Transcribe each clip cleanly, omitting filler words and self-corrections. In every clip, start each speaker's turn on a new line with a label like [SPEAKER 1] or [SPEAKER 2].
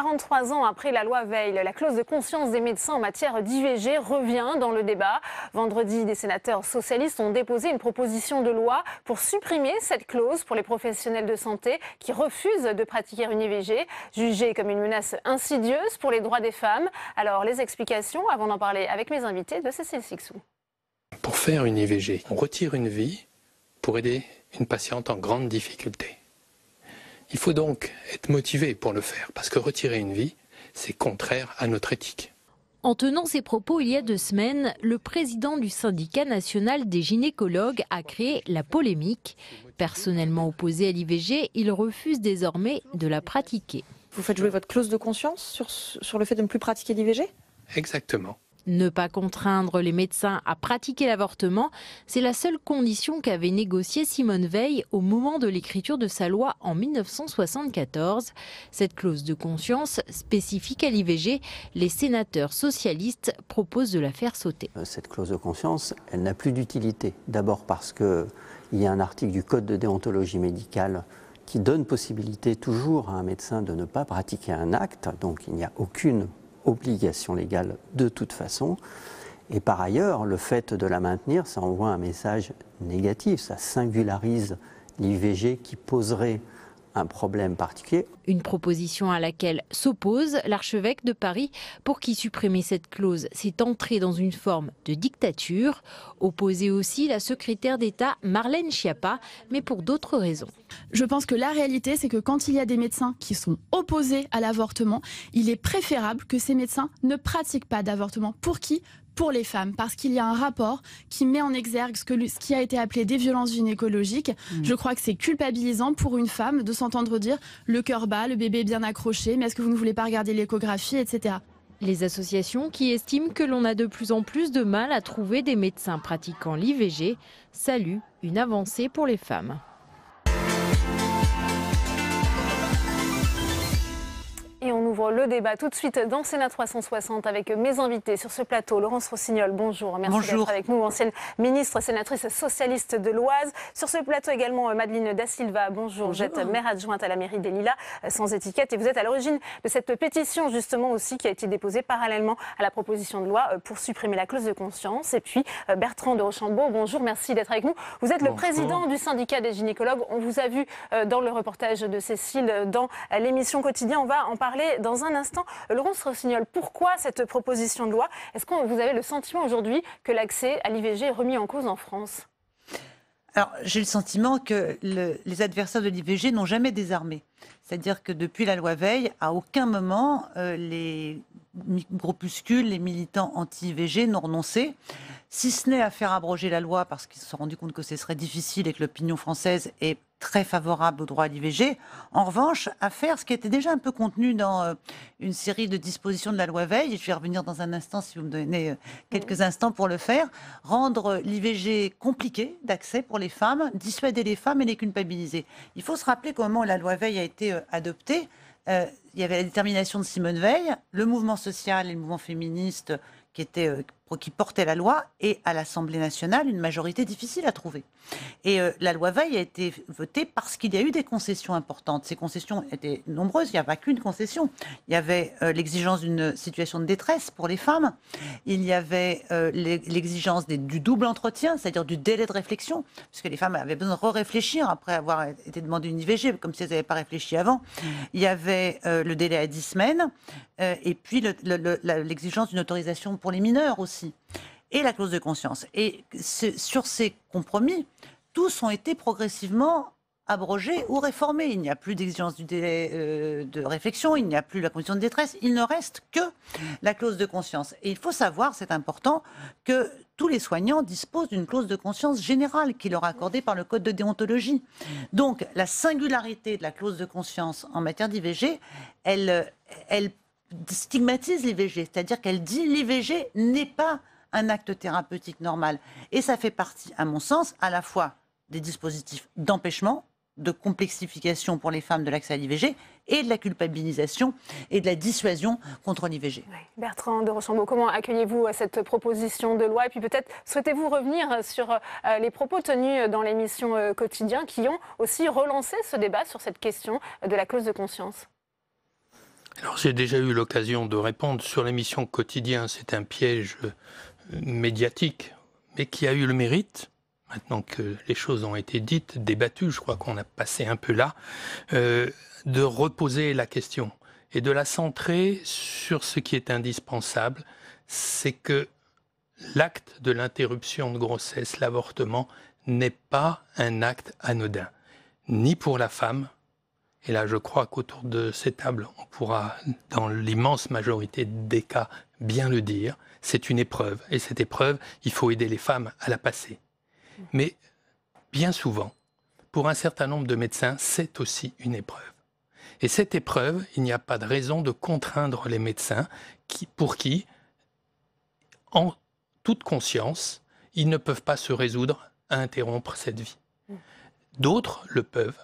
[SPEAKER 1] 43 ans après la loi Veil, la clause de conscience des médecins en matière d'IVG revient dans le débat. Vendredi, des sénateurs socialistes ont déposé une proposition de loi pour supprimer cette clause pour les professionnels de santé qui refusent de pratiquer une IVG, jugée comme une menace insidieuse pour les droits des femmes. Alors, les explications, avant d'en parler avec mes invités, de Cécile Sixou.
[SPEAKER 2] Pour faire une IVG, on retire une vie pour aider une patiente en grande difficulté. Il faut donc être motivé pour le faire, parce que retirer une vie, c'est contraire à notre éthique.
[SPEAKER 3] En tenant ces propos il y a 2 semaines, le président du syndicat national des gynécologues a créé la polémique. Personnellement opposé à l'IVG, il refuse désormais de la pratiquer.
[SPEAKER 4] Vous faites jouer votre clause de conscience sur le fait de ne plus pratiquer l'IVG ?
[SPEAKER 2] Exactement.
[SPEAKER 3] Ne pas contraindre les médecins à pratiquer l'avortement, c'est la seule condition qu'avait négociée Simone Veil au moment de l'écriture de sa loi en 1974. Cette clause de conscience spécifique à l'IVG, les sénateurs socialistes proposent de la faire sauter.
[SPEAKER 5] Cette clause de conscience, elle n'a plus d'utilité. D'abord parce qu'il y a un article du Code de déontologie médicale qui donne possibilité toujours à un médecin de ne pas pratiquer un acte, donc il n'y a aucune obligation légale de toute façon. Et par ailleurs, le fait de la maintenir, ça envoie un message négatif, ça singularise l'IVG qui poserait un problème particulier.
[SPEAKER 3] Une proposition à laquelle s'oppose l'archevêque de Paris, pour qui supprimer cette clause, c'est entrer dans une forme de dictature. Opposée aussi la secrétaire d'État Marlène Schiappa, mais pour d'autres raisons.
[SPEAKER 6] Je pense que la réalité, c'est que quand il y a des médecins qui sont opposés à l'avortement, il est préférable que ces médecins ne pratiquent pas d'avortement. Pour qui ? Pour les femmes, parce qu'il y a un rapport qui met en exergue ce qui a été appelé des violences gynécologiques. Je crois que c'est culpabilisant pour une femme de s'entendre dire le cœur bat, le bébé est bien accroché, mais est-ce que vous ne voulez pas regarder l'échographie, etc.
[SPEAKER 3] Les associations qui estiment que l'on a de plus en plus de mal à trouver des médecins pratiquant l'IVG saluent une avancée pour les femmes.
[SPEAKER 1] Et on ouvre le débat tout de suite dans Sénat 360 avec mes invités sur ce plateau. Laurence Rossignol, bonjour. Merci d'être avec nous, ancienne ministre, sénatrice socialiste de l'Oise. Sur ce plateau également, Madeleine Da Silva, bonjour. Vous êtes maire adjointe à la mairie des Lilas, sans étiquette. Et vous êtes à l'origine de cette pétition, justement, aussi, qui a été déposée parallèlement à la proposition de loi pour supprimer la clause de conscience. Et puis, Bertrand de Rochambeau, bonjour. Merci d'être avec nous. Vous êtes le président du syndicat des gynécologues. On vous a vu dans le reportage de Cécile, dans l'émission Quotidien. On va en parler dans un instant. Laurence Rossignol, pourquoi cette proposition de loi? Est-ce que vous avez le sentiment aujourd'hui que l'accès à l'IVG est remis en cause en France?
[SPEAKER 7] Alors, j'ai le sentiment que les adversaires de l'IVG n'ont jamais désarmé. C'est-à-dire que depuis la loi Veil, à aucun moment, les groupuscules, les militants anti-IVG n'ont renoncé, si ce n'est à faire abroger la loi parce qu'ils se sont rendus compte que ce serait difficile et que l'opinion française est très favorable au droit à l'IVG. En revanche, à faire ce qui était déjà un peu contenu dans une série de dispositions de la loi Veil, et je vais revenir dans un instant si vous me donnez quelques instants pour le faire, rendre l'IVG compliqué d'accès pour les femmes, dissuader les femmes et les culpabiliser. Il faut se rappeler qu'au moment où la loi Veil a été adoptée, il y avait la détermination de Simone Veil, le mouvement social et le mouvement féministe qui portait la loi, et à l'Assemblée nationale, une majorité difficile à trouver. Et la loi Veil a été votée parce qu'il y a eu des concessions importantes. Ces concessions étaient nombreuses, il n'y a pas qu'une concession. Il y avait l'exigence d'une situation de détresse pour les femmes, il y avait l'exigence du double entretien, c'est-à-dire du délai de réflexion, puisque les femmes avaient besoin de réfléchir après avoir été demandé une IVG, comme si elles n'avaient pas réfléchi avant. Il y avait le délai à 10 semaines, et puis l'exigence d'une autorisation pour les mineurs aussi, et la clause de conscience. Et sur ces compromis, tous ont été progressivement abrogés ou réformés. Il n'y a plus d'exigence du délai de réflexion, il n'y a plus la condition de détresse, il ne reste que la clause de conscience. Et il faut savoir, c'est important, que tous les soignants disposent d'une clause de conscience générale qui leur est accordée par le Code de déontologie. Donc la singularité de la clause de conscience en matière d'IVG, elle stigmatise l'IVG, c'est-à-dire qu'elle dit l'IVG n'est pas un acte thérapeutique normal. Et ça fait partie, à mon sens, à la fois des dispositifs d'empêchement, de complexification pour les femmes de l'accès à l'IVG et de la culpabilisation et de la dissuasion contre l'IVG.
[SPEAKER 1] Oui. Bertrand de Rochambeau, comment accueillez-vous cette proposition de loi? Et puis peut-être souhaitez-vous revenir sur les propos tenus dans l'émission Quotidien qui ont aussi relancé ce débat sur cette question de la clause de conscience?
[SPEAKER 2] Alors j'ai déjà eu l'occasion de répondre sur l'émission Quotidien, c'est un piège médiatique, mais qui a eu le mérite, maintenant que les choses ont été dites, débattues, je crois qu'on a passé un peu là, de reposer la question et de la centrer sur ce qui est indispensable, c'est que l'acte de l'interruption de grossesse, l'avortement, n'est pas un acte anodin, ni pour la femme. Et là, je crois qu'autour de cette table, on pourra, dans l'immense majorité des cas, bien le dire. C'est une épreuve. Et cette épreuve, il faut aider les femmes à la passer. Mais bien souvent, pour un certain nombre de médecins, c'est aussi une épreuve. Et cette épreuve, il n'y a pas de raison de contraindre les médecins pour qui, en toute conscience, ils ne peuvent pas se résoudre à interrompre cette vie. D'autres le peuvent.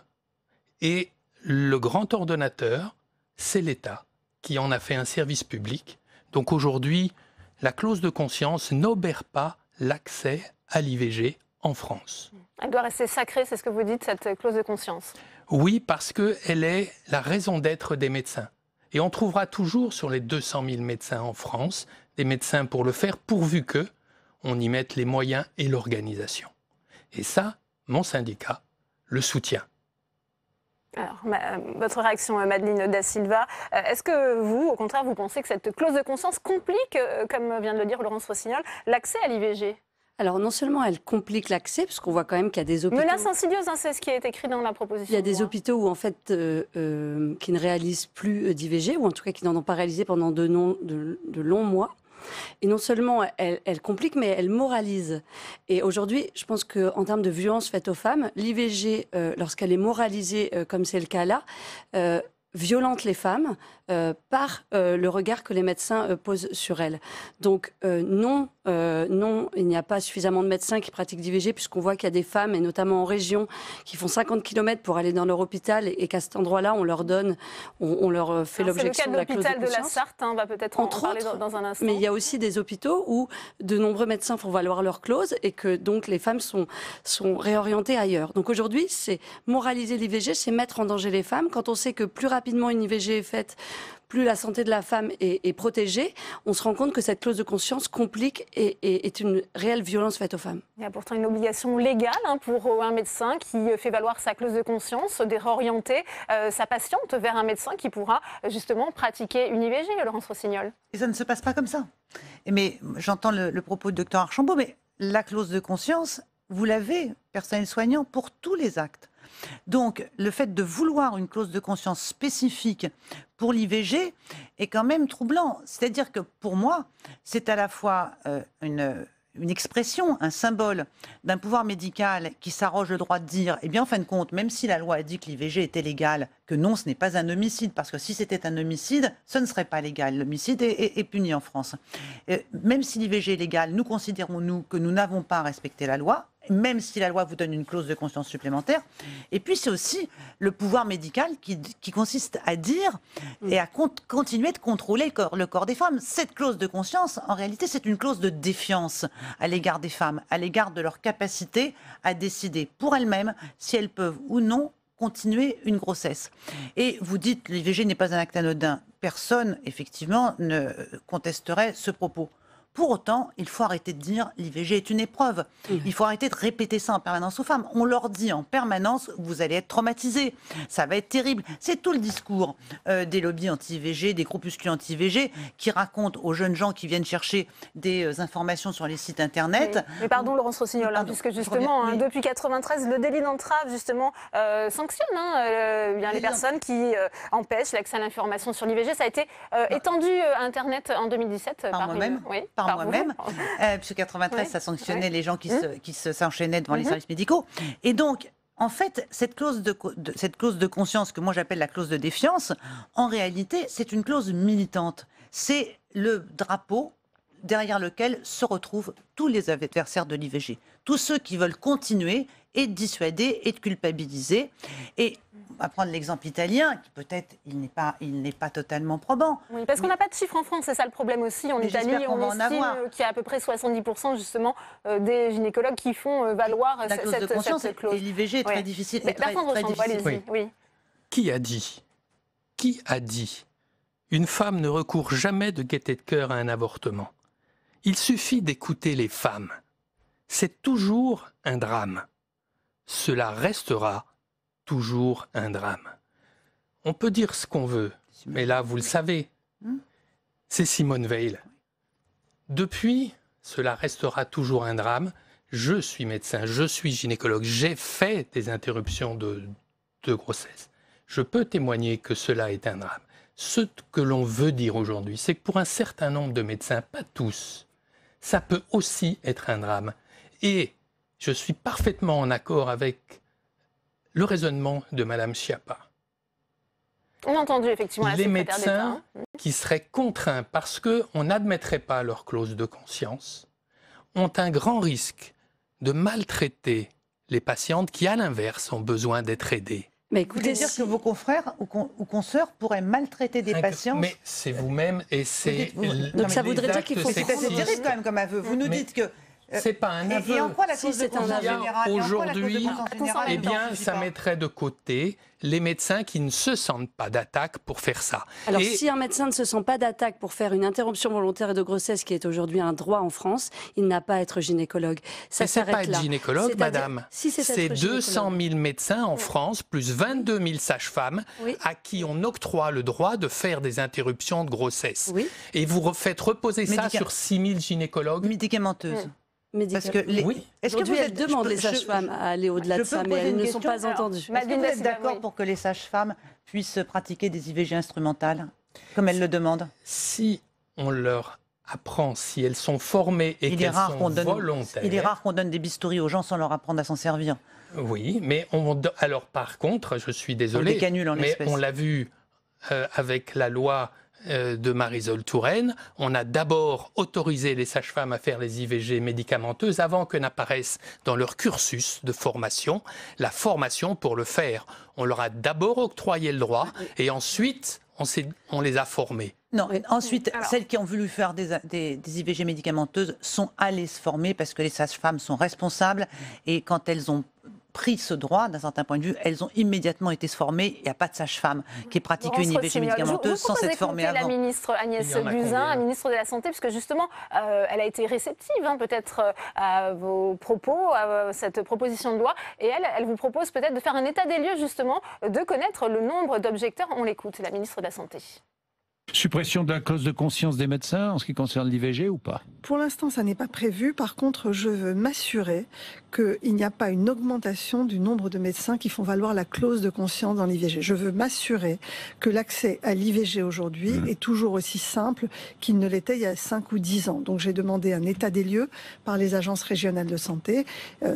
[SPEAKER 2] Et le grand ordonnateur, c'est l'État qui en a fait un service public. Donc aujourd'hui, la clause de conscience n'obère pas l'accès à l'IVG en France.
[SPEAKER 1] Elle doit rester sacrée, c'est ce que vous dites, cette clause de conscience.
[SPEAKER 2] Oui, parce qu'elle est la raison d'être des médecins. Et on trouvera toujours sur les 200 000 médecins en France, des médecins pour le faire, pourvu qu'on y mette les moyens et l'organisation. Et ça, mon syndicat le soutient.
[SPEAKER 1] Alors, votre réaction, Madeleine Da Silva, est-ce que vous, au contraire, vous pensez que cette clause de conscience complique, comme vient de le dire Laurence Rossignol, l'accès à l'IVG ?
[SPEAKER 8] Alors, non seulement elle complique l'accès, puisqu'on voit quand même qu'il y a des hôpitaux...
[SPEAKER 1] Menace insidieuse, hein, c'est ce qui est écrit dans la proposition.
[SPEAKER 8] Il y a des hôpitaux où, en fait, qui ne réalisent plus d'IVG, ou en tout cas qui n'en ont pas réalisé pendant de longs mois. Et non seulement elle complique, mais elle moralise. Et aujourd'hui, je pense qu'en termes de violence faite aux femmes, l'IVG, lorsqu'elle est moralisée, comme c'est le cas là, violente les femmes par le regard que les médecins posent sur elles. Donc non, il n'y a pas suffisamment de médecins qui pratiquent l'IVG, puisqu'on voit qu'il y a des femmes, et notamment en région, qui font 50 km pour aller dans leur hôpital, et qu'à cet endroit-là, on leur fait l'objection de la clause de conscience.
[SPEAKER 1] C'est le cas de l'hôpital de la Sarthe, on va peut-être en parler dans un instant.
[SPEAKER 8] Mais il y a aussi des hôpitaux où de nombreux médecins font valoir leur clause, et que donc les femmes sont réorientées ailleurs. Donc aujourd'hui, c'est moraliser l'IVG, c'est mettre en danger les femmes. Quand on sait que plus rapidement une IVG est faite, plus la santé de la femme est protégée, on se rend compte que cette clause de conscience complique et est une réelle violence faite aux femmes.
[SPEAKER 1] Il y a pourtant une obligation légale pour un médecin qui fait valoir sa clause de conscience, de réorienter sa patiente vers un médecin qui pourra justement pratiquer une IVG, Laurence Rossignol.
[SPEAKER 7] Et ça ne se passe pas comme ça. Mais j'entends le propos de Dr Archambault, mais la clause de conscience, vous l'avez, personnel soignant, pour tous les actes. Donc, le fait de vouloir une clause de conscience spécifique pour l'IVG est quand même troublant. C'est-à-dire que pour moi, c'est à la fois une expression, un symbole d'un pouvoir médical qui s'arroge le droit de dire, eh bien, en fin de compte, même si la loi a dit que l'IVG était légal, que non, ce n'est pas un homicide, parce que si c'était un homicide, ce ne serait pas légal. L'homicide est puni en France. Même si l'IVG est légal, nous considérons, nous, que nous n'avons pas respecté la loi, même si la loi vous donne une clause de conscience supplémentaire. Et puis, c'est aussi le pouvoir médical qui consiste à dire et à continuer de contrôler le corps des femmes. Cette clause de conscience, en réalité, c'est une clause de défiance à l'égard des femmes, à l'égard de leur capacité à décider pour elles-mêmes si elles peuvent ou non continuer une grossesse. Et vous dites l'IVG n'est pas un acte anodin. Personne, effectivement, ne contesterait ce propos. Pour autant, il faut arrêter de dire l'IVG est une épreuve. Il faut arrêter de répéter ça en permanence aux femmes. On leur dit en permanence, vous allez être traumatisés, ça va être terrible. C'est tout le discours des lobbies anti-IVG, des groupuscules anti-IVG, qui racontent aux jeunes gens qui viennent chercher des informations sur les sites internet.
[SPEAKER 1] Mais pardon, Laurence Rossignol, puisque justement, depuis 1993, le délit d'entrave justement sanctionne les personnes qui empêchent l'accès à l'information sur l'IVG. Ça a été étendu à Internet en 2017
[SPEAKER 7] par moi-même. Par moi-même, puisque 93, ça sanctionnait les gens qui s'enchaînaient devant les services médicaux. Et donc, en fait, cette clause de conscience, que moi j'appelle la clause de défiance, en réalité, c'est une clause militante. C'est le drapeau derrière lequel se retrouvent tous les adversaires de l'IVG. Tous ceux qui veulent continuer et de dissuader et de culpabiliser. Et on va prendre l'exemple italien, qui peut-être il n'est pas totalement probant.
[SPEAKER 1] Oui, parce qu'on n'a pas de chiffres en France, c'est ça le problème aussi. En Italie, on estime qu'il y a à peu près 70% justement des gynécologues qui font valoir cette clause.
[SPEAKER 7] Et l'IVG est très difficile.
[SPEAKER 1] Oui.
[SPEAKER 2] Qui a dit une femme ne recourt jamais de gaieté de cœur à un avortement. Il suffit d'écouter les femmes. C'est toujours un drame. Cela restera toujours un drame. On peut dire ce qu'on veut, mais là, vous le savez, c'est Simone Veil. Depuis, cela restera toujours un drame. Je suis médecin, je suis gynécologue, j'ai fait des interruptions de grossesse. Je peux témoigner que cela est un drame. Ce que l'on veut dire aujourd'hui, c'est que pour un certain nombre de médecins, pas tous, ça peut aussi être un drame. Et je suis parfaitement en accord avec le raisonnement de Mme Schiappa.
[SPEAKER 1] On a entendu effectivement la
[SPEAKER 2] les
[SPEAKER 1] secrétaire d'État.
[SPEAKER 2] médecins qui seraient contraints parce qu'on n'admettrait pas leur clause de conscience ont un grand risque de maltraiter les patientes qui, à l'inverse, ont besoin d'être aidées.
[SPEAKER 7] Mais écoutez, dire que vos confrères ou consoeurs pourraient maltraiter des patients.
[SPEAKER 2] Mais c'est vous-même et c'est...
[SPEAKER 8] Donc ça voudrait dire qu'il faut...
[SPEAKER 7] C'est assez terrible quand même comme aveu. Vous nous dites que...
[SPEAKER 2] C'est pas un aveu.
[SPEAKER 7] Et en quoi la cause de conscience générale
[SPEAKER 2] aujourd'hui, eh bien, ça mettrait de côté les médecins qui ne se sentent pas d'attaque pour faire ça.
[SPEAKER 8] Alors, si un médecin ne se sent pas d'attaque pour faire une interruption volontaire de grossesse, qui est aujourd'hui un droit en France, il n'a pas à être gynécologue. Ça s'arrête là.
[SPEAKER 2] C'est pas être gynécologue, madame.
[SPEAKER 8] Si
[SPEAKER 2] c'est 200 000 médecins en France, plus 22 000 sages-femmes, à qui on octroie le droit de faire des interruptions de grossesse. Et vous faites reposer ça sur 6 000 gynécologues.
[SPEAKER 7] Médicamenteuses.
[SPEAKER 8] Parce que est-ce que vous demandez les sages-femmes à aller au-delà de ça, mais elles ne sont pas entendues.
[SPEAKER 7] Est-ce que vous êtes d'accord pour que les sages-femmes puissent pratiquer des IVG instrumentales, comme elles le demandent?
[SPEAKER 2] Si on leur apprend, si elles sont formées et qu'elles sont volontaires...
[SPEAKER 7] Il est rare qu'on donne des bistouris aux gens sans leur apprendre à s'en servir.
[SPEAKER 2] Oui, mais alors par contre, je suis désolé, mais on l'a vu avec la loi... de Marisol Touraine, on a d'abord autorisé les sages-femmes à faire les IVG médicamenteuses avant que n'apparaisse dans leur cursus de formation la formation pour le faire. On leur a d'abord octroyé le droit et ensuite on les a formées.
[SPEAKER 7] Non, ensuite, celles qui ont voulu faire des IVG médicamenteuses sont allées se former parce que les sages-femmes sont responsables et quand elles ont pris ce droit, d'un certain point de vue, elles ont immédiatement été se former. Il n'y a pas de sage-femme qui pratique une IVG médicamenteuse sans s'être formée avant.
[SPEAKER 1] La ministre Agnès Buzyn, la ministre de la Santé, puisque justement, elle a été réceptive peut-être à vos propos, à cette proposition de loi. Et elle vous propose peut-être de faire un état des lieux, justement, de connaître le nombre d'objecteurs. On l'écoute, la ministre de la Santé.
[SPEAKER 9] Suppression de la clause de conscience des médecins en ce qui concerne l'IVG ou pas?
[SPEAKER 10] Pour l'instant, ça n'est pas prévu. Par contre, je veux m'assurer qu'il n'y a pas une augmentation du nombre de médecins qui font valoir la clause de conscience dans l'IVG. Je veux m'assurer que l'accès à l'IVG aujourd'hui est toujours aussi simple qu'il ne l'était il y a 5 ou 10 ans. Donc j'ai demandé un état des lieux par les agences régionales de santé.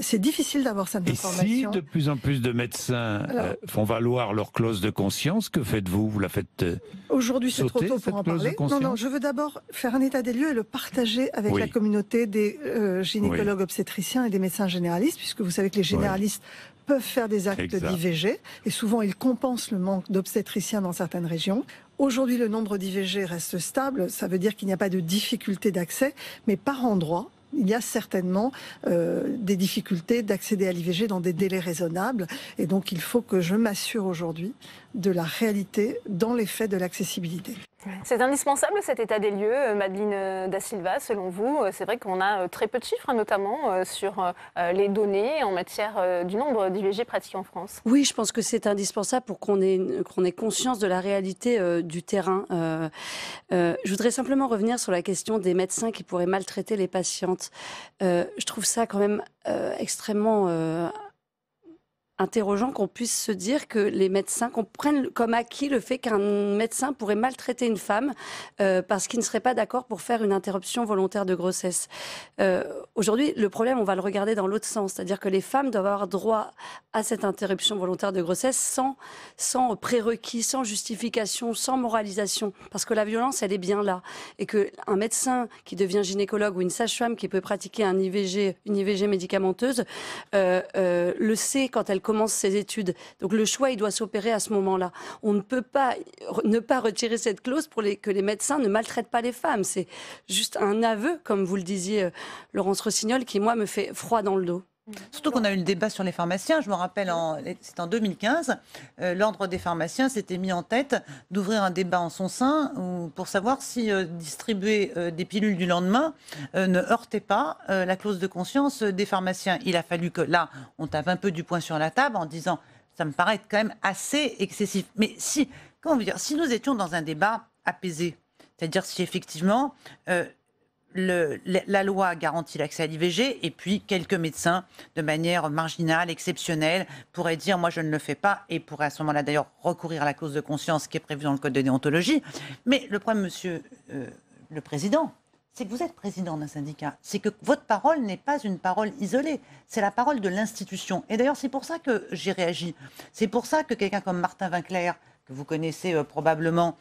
[SPEAKER 10] C'est difficile d'avoir cette information.
[SPEAKER 9] Et si de plus en plus de médecins font valoir leur clause de conscience, que faites-vous? Vous la faites
[SPEAKER 10] aujourd'hui, c'est trop tôt pour en parler. Non, je veux d'abord faire un état des lieux et le partager avec la communauté des gynécologues obstétriciens et des médecins généralistes, puisque vous savez que les généralistes peuvent faire des actes d'IVG, et souvent ils compensent le manque d'obstétriciens dans certaines régions. Aujourd'hui, le nombre d'IVG reste stable, ça veut dire qu'il n'y a pas de difficulté d'accès, mais par endroit, il y a certainement des difficultés d'accéder à l'IVG dans des délais raisonnables. Et donc, il faut que je m'assure aujourd'hui de la réalité dans les faits de l'accessibilité.
[SPEAKER 1] C'est indispensable cet état des lieux, Madeleine Da Silva, selon vous. C'est vrai qu'on a très peu de chiffres, notamment sur les données en matière du nombre d'IVG pratiqués en France.
[SPEAKER 8] Oui, je pense que c'est indispensable pour qu'on ait conscience de la réalité du terrain. Je voudrais simplement revenir sur la question des médecins qui pourraient maltraiter les patientes. Je trouve ça quand même extrêmement interrogeant qu'on puisse se dire que les médecins comprennent comme acquis le fait qu'un médecin pourrait maltraiter une femme parce qu'il ne serait pas d'accord pour faire une interruption volontaire de grossesse. Aujourd'hui, le problème, on va le regarder dans l'autre sens, c'est-à-dire que les femmes doivent avoir droit à cette interruption volontaire de grossesse sans prérequis, sans justification, sans moralisation, parce que la violence, elle est bien là. Et qu'un médecin qui devient gynécologue ou une sage-femme qui peut pratiquer une IVG médicamenteuse le sait quand elle commence ses études. Donc le choix, il doit s'opérer à ce moment-là. On ne peut pas ne pas retirer cette clause pour que les médecins ne maltraitent pas les femmes. C'est juste un aveu, comme vous le disiez, Laurence Rossignol, qui, moi, me fait froid dans le dos.
[SPEAKER 7] Surtout qu'on a eu le débat sur les pharmaciens. Je me rappelle, c'est en 2015, l'Ordre des pharmaciens s'était mis en tête d'ouvrir un débat en son sein pour savoir si distribuer des pilules du lendemain ne heurtait pas la clause de conscience des pharmaciens. Il a fallu que là, on tape un peu du poing sur la table en disant ça me paraît quand même assez excessif. Mais si nous étions dans un débat apaisé, c'est-à-dire si effectivement la loi garantit l'accès à l'IVG et puis quelques médecins, de manière marginale, exceptionnelle, pourraient dire « moi je ne le fais pas » et pourraient à ce moment-là d'ailleurs recourir à la clause de conscience qui est prévue dans le code de déontologie. Mais le problème, monsieur le président, c'est que vous êtes président d'un syndicat. C'est que votre parole n'est pas une parole isolée. C'est la parole de l'institution. Et d'ailleurs, c'est pour ça que j'ai réagi. C'est pour ça que quelqu'un comme Martin Winkler, que vous connaissez probablement,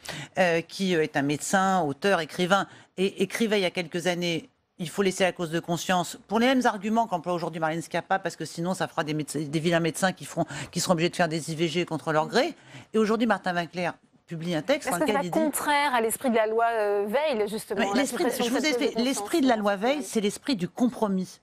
[SPEAKER 7] qui est un médecin, auteur, écrivain, et écrivait il y a quelques années « il faut laisser la clause de conscience » pour les mêmes arguments qu'emploie aujourd'hui Marlène Schiappa, parce que sinon ça fera des vilains médecins qui seront obligés de faire des IVG contre leur gré. Et aujourd'hui, Martin Winkler publie un texte dans lequel il dit...
[SPEAKER 1] C'est contraire à l'esprit de la loi Veil, justement.
[SPEAKER 7] L'esprit de la loi Veil, c'est l'esprit du compromis.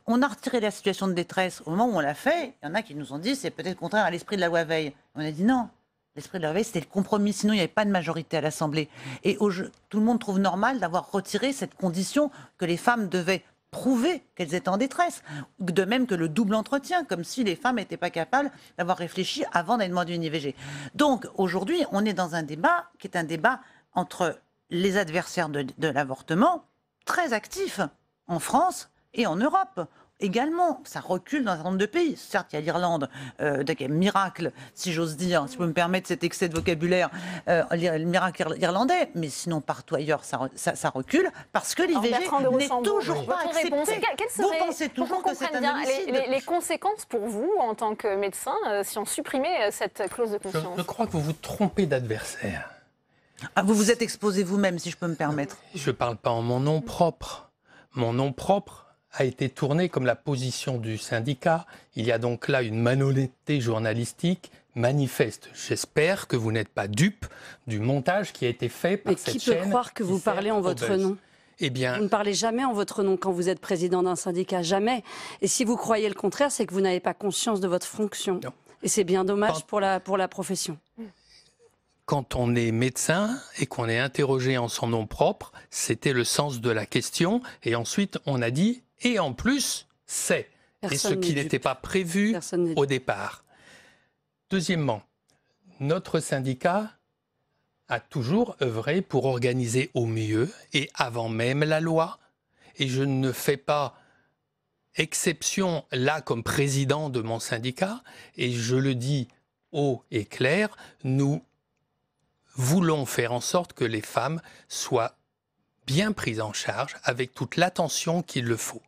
[SPEAKER 7] On a retiré la situation de détresse au moment où on l'a fait. Il y en a qui nous ont dit c'est peut-être contraire à l'esprit de la loi Veil. On a dit non. L'esprit de la loi Veil, c'était le compromis. Sinon, il n'y avait pas de majorité à l'Assemblée. Et tout le monde trouve normal d'avoir retiré cette condition que les femmes devaient prouver qu'elles étaient en détresse. De même que le double entretien, comme si les femmes n'étaient pas capables d'avoir réfléchi avant d'aller demander une IVG. Donc aujourd'hui, on est dans un débat qui est un débat entre les adversaires de l'avortement, très actifs en France et en Europe. Également, ça recule dans un certain nombre de pays. Certes, il y a l'Irlande, miracle, si j'ose dire, si je peux me permettre cet excès de vocabulaire, le miracle irlandais, mais sinon partout ailleurs, ça recule, parce que l'IVG n'est toujours pas accepté.
[SPEAKER 1] Vous pensez toujours que c'est un homicide. Les conséquences pour vous, en tant que médecin, si on supprimait cette clause de conscience?
[SPEAKER 2] Je crois que vous vous trompez d'adversaire.
[SPEAKER 7] Ah, vous vous êtes exposé vous-même, si je peux me permettre.
[SPEAKER 2] Je ne parle pas en mon nom propre. Mon nom propre a été tourné comme la position du syndicat. Il y a donc là une malhonnêteté journalistique manifeste. J'espère que vous n'êtes pas dupe du montage qui a été fait par cette chaîne.
[SPEAKER 8] Mais qui peut croire que vous parlez en votre nom ?
[SPEAKER 2] Eh bien,
[SPEAKER 8] vous ne parlez jamais en votre nom quand vous êtes président d'un syndicat, jamais. Et si vous croyez le contraire, c'est que vous n'avez pas conscience de votre fonction. Non. Et c'est bien dommage pour la profession.
[SPEAKER 2] Quand on est médecin et qu'on est interrogé en son nom propre, c'était le sens de la question. Et ensuite, on a dit « et en plus, c'est ». Et ce qui n'était pas prévu au départ. Deuxièmement, notre syndicat a toujours œuvré pour organiser au mieux et avant même la loi. Et je ne fais pas exception là comme président de mon syndicat. Et je le dis haut et clair, nous voulons faire en sorte que les femmes soient bien prises en charge avec toute l'attention qu'il le faut.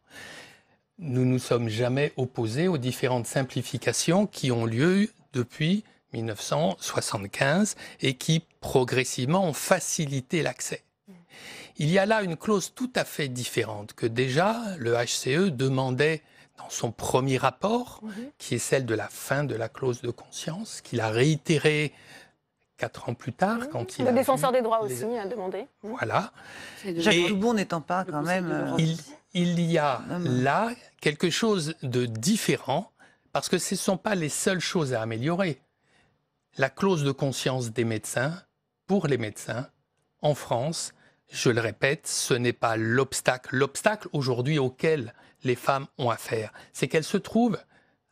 [SPEAKER 2] Nous ne nous sommes jamais opposés aux différentes simplifications qui ont lieu depuis 1975 et qui progressivement ont facilité l'accès. Il y a là une clause tout à fait différente que déjà le HCE demandait dans son premier rapport, qui est celle de la fin de la clause de conscience, qu'il a réitéré 4 ans plus tard, quand il
[SPEAKER 1] le défenseur des droits aussi a demandé.
[SPEAKER 2] Voilà.
[SPEAKER 7] Jacques Toubon n'étant pas quand même...
[SPEAKER 2] Il y a là quelque chose de différent, parce que ce ne sont pas les seules choses à améliorer. La clause de conscience des médecins, pour les médecins, en France, je le répète, ce n'est pas l'obstacle. L'obstacle aujourd'hui auquel les femmes ont affaire, c'est qu'elles se trouvent,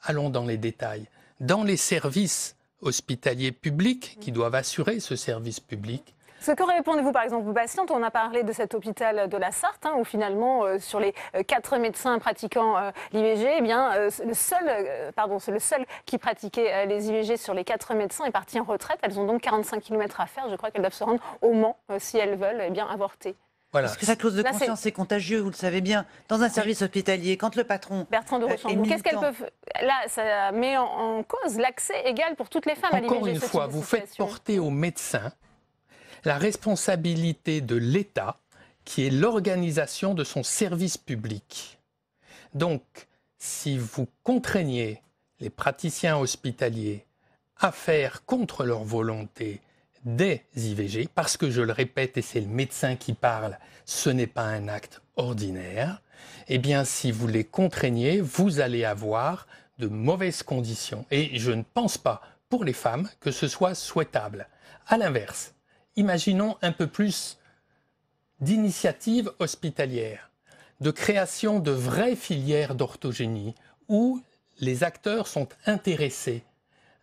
[SPEAKER 2] allons dans les détails, dans les services hospitaliers publics qui doivent assurer ce service public.
[SPEAKER 1] Que répondez-vous par exemple aux patientes? On a parlé de cet hôpital de la Sarthe, où finalement, sur les 4 médecins pratiquant l'IVG, eh bien, c'est le seul qui pratiquait les IVG sur les 4 médecins est parti en retraite. Elles ont donc 45 km à faire. Je crois qu'elles doivent se rendre au Mans si elles veulent bien avorter.
[SPEAKER 2] Voilà.
[SPEAKER 7] Parce que la clause de conscience, c'est contagieux, vous le savez bien. Dans un service hospitalier, quand le patron
[SPEAKER 1] Bertrand de Rochambon, qu'est-ce qu'elles peuvent... Là, ça met en cause l'accès égal pour toutes les femmes à l'IVG.
[SPEAKER 2] Encore une fois, vous faites porter aux médecins la responsabilité de l'État, qui est l'organisation de son service public. Donc, si vous contraignez les praticiens hospitaliers à faire contre leur volonté des IVG, parce que je le répète, et c'est le médecin qui parle, ce n'est pas un acte ordinaire, eh bien si vous les contraignez, vous allez avoir de mauvaises conditions. Et je ne pense pas, pour les femmes, que ce soit souhaitable. À l'inverse, imaginons un peu plus d'initiatives hospitalières, de création de vraies filières d'orthogénie, où les acteurs sont intéressés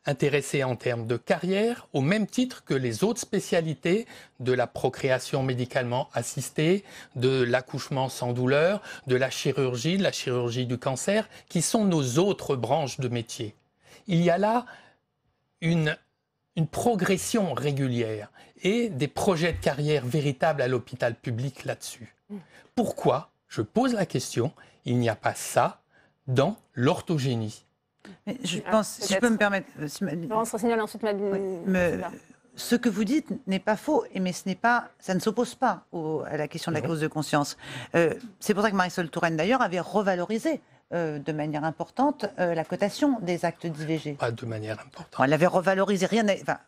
[SPEAKER 2] en termes de carrière, au même titre que les autres spécialités de la procréation médicalement assistée, de l'accouchement sans douleur, de la chirurgie du cancer, qui sont nos autres branches de métier. Il y a là une progression régulière et des projets de carrière véritables à l'hôpital public là-dessus. Pourquoi, je pose la question, il n'y a pas ça dans l'orthogénie?
[SPEAKER 7] Mais je pense, si je peux me permettre,
[SPEAKER 1] Laurence Rossignol, ensuite
[SPEAKER 7] ce que vous dites n'est pas faux, mais ça ne s'oppose pas à la question de la clause de conscience. C'est pour ça que Marisol Touraine, d'ailleurs, avait revalorisé de manière importante la cotation des actes d'IVG.
[SPEAKER 2] Pas de manière importante.
[SPEAKER 7] Elle l'avait revalorisé,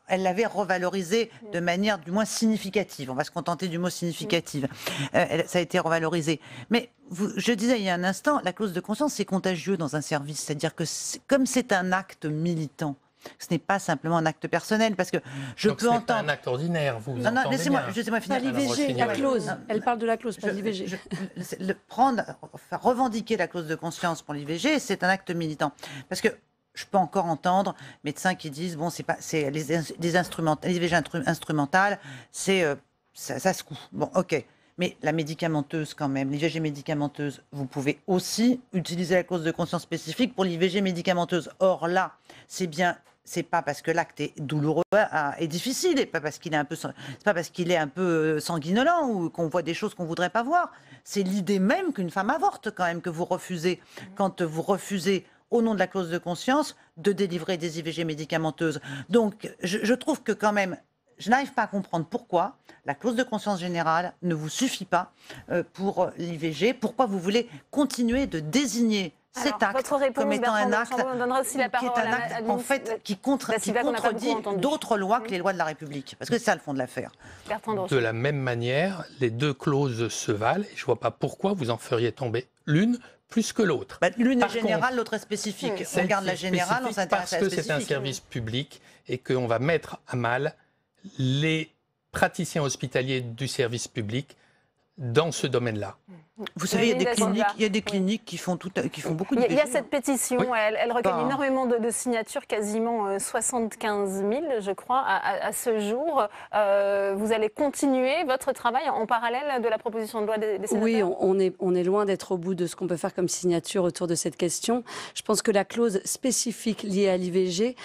[SPEAKER 7] elle l'avait revalorisé de manière du moins significative. On va se contenter du mot significative. Ça a été revalorisé. Mais je disais il y a un instant, la clause de conscience, c'est contagieux dans un service. C'est-à-dire que comme c'est un acte militant, ce n'est pas simplement un acte personnel, parce que je peux entendre...
[SPEAKER 2] C'est pas un acte ordinaire, vous
[SPEAKER 7] Non, laissez-moi finir.
[SPEAKER 8] L'IVG, la clause. Elle parle de la clause, pas de l'IVG.
[SPEAKER 7] Revendiquer la clause de conscience pour l'IVG, c'est un acte militant. Parce que je peux encore entendre médecins qui disent, bon, c'est l'IVG instrumentale, ça se coud. Bon, ok. Mais la médicamenteuse, quand même, l'IVG médicamenteuse, vous pouvez aussi utiliser la clause de conscience spécifique pour l'IVG médicamenteuse. Or là, c'est pas parce que l'acte est douloureux et difficile, et pas parce qu'il est un peu sanguinolent ou qu'on voit des choses qu'on voudrait pas voir. C'est l'idée même qu'une femme avorte, quand même, que vous refusez quand vous refusez, au nom de la clause de conscience, de délivrer des IVG médicamenteuses. Donc, je trouve que quand même, je n'arrive pas à comprendre pourquoi la clause de conscience générale ne vous suffit pas pour l'IVG. Pourquoi vous voulez continuer de désigner cet acte comme étant un acte qui contredit d'autres lois que les lois de la République. Parce que c'est ça le fond de l'affaire.
[SPEAKER 2] De la même manière, les deux clauses se valent et je ne vois pas pourquoi vous en feriez tomber l'une plus que l'autre.
[SPEAKER 7] L'une est générale, l'autre est spécifique. On regarde la générale, on s'intéresse à la spécifique.
[SPEAKER 2] Parce que c'est un service public et qu'on va mettre à mal les praticiens hospitaliers du service public dans ce domaine-là.
[SPEAKER 7] Vous savez, il y a des cliniques qui font beaucoup de...
[SPEAKER 1] Il y a cette pétition, oui. Elle recueille énormément de signatures, quasiment 75 000, je crois, à ce jour. Vous allez continuer votre travail en parallèle de la proposition de loi des sénateurs?
[SPEAKER 8] Oui, on est loin d'être au bout de ce qu'on peut faire comme signature autour de cette question. Je pense que la clause spécifique liée à l'IVG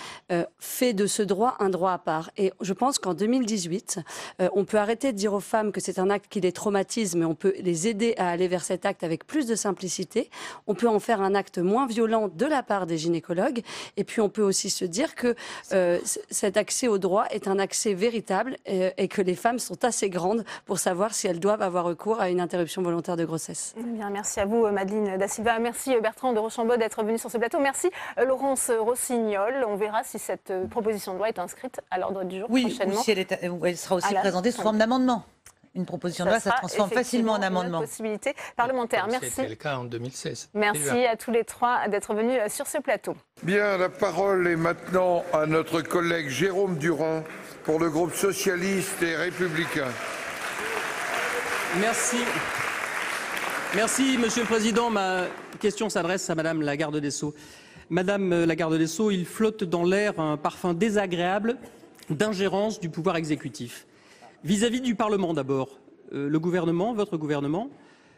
[SPEAKER 8] fait de ce droit un droit à part. Et je pense qu'en 2018, on peut arrêter de dire aux femmes que c'est un acte qui les traumatise, mais on peut les aider à aller vers cet acte avec plus de simplicité. On peut en faire un acte moins violent de la part des gynécologues. Et puis, on peut aussi se dire que cet accès au droit est un accès véritable et que les femmes sont assez grandes pour savoir si elles doivent avoir recours à une interruption volontaire de grossesse.
[SPEAKER 1] Bien, merci à vous, Madeleine Da Silva. Merci, Bertrand de Rochambeau, d'être venu sur ce plateau. Merci, Laurence Rossignol. On verra si cette proposition de loi est inscrite à l'ordre du jour prochainement.
[SPEAKER 7] Oui, si elle sera aussi présentée sous forme d'amendement. Une proposition de loi, ça se transforme facilement en amendement.
[SPEAKER 1] Possibilité parlementaire. Merci.
[SPEAKER 2] C'était le cas en 2016.
[SPEAKER 1] Merci à tous les trois d'être venus sur ce plateau.
[SPEAKER 11] Bien, la parole est maintenant à notre collègue Jérôme Durand pour le groupe socialiste et républicain.
[SPEAKER 12] Merci. Merci, Monsieur le Président. Ma question s'adresse à Madame la garde des Sceaux. Madame la garde des Sceaux, il flotte dans l'air un parfum désagréable d'ingérence du pouvoir exécutif. Vis-à-vis du Parlement d'abord, le gouvernement, votre gouvernement,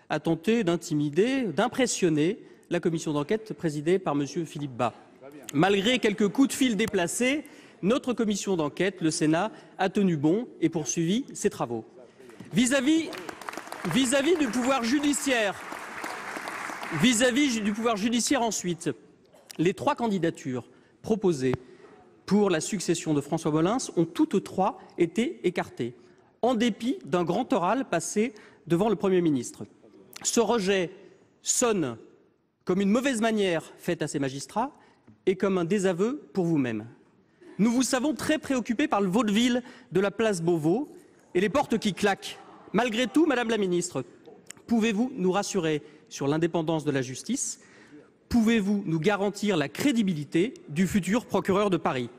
[SPEAKER 12] a tenté d'intimider, d'impressionner la commission d'enquête présidée par M. Philippe Bas. Malgré quelques coups de fil déplacés, notre commission d'enquête, le Sénat, a tenu bon et poursuivi ses travaux. Vis-à-vis du pouvoir judiciaire, ensuite, les trois candidatures proposées pour la succession de François Molins ont toutes trois été écartées, en dépit d'un grand oral passé devant le Premier ministre. Ce rejet sonne comme une mauvaise manière faite à ces magistrats et comme un désaveu pour vous-même. Nous vous savons très préoccupés par le vaudeville de la place Beauvau et les portes qui claquent. Malgré tout, Madame la Ministre, pouvez-vous nous rassurer sur l'indépendance de la justice? Pouvez-vous nous garantir la crédibilité du futur procureur de Paris?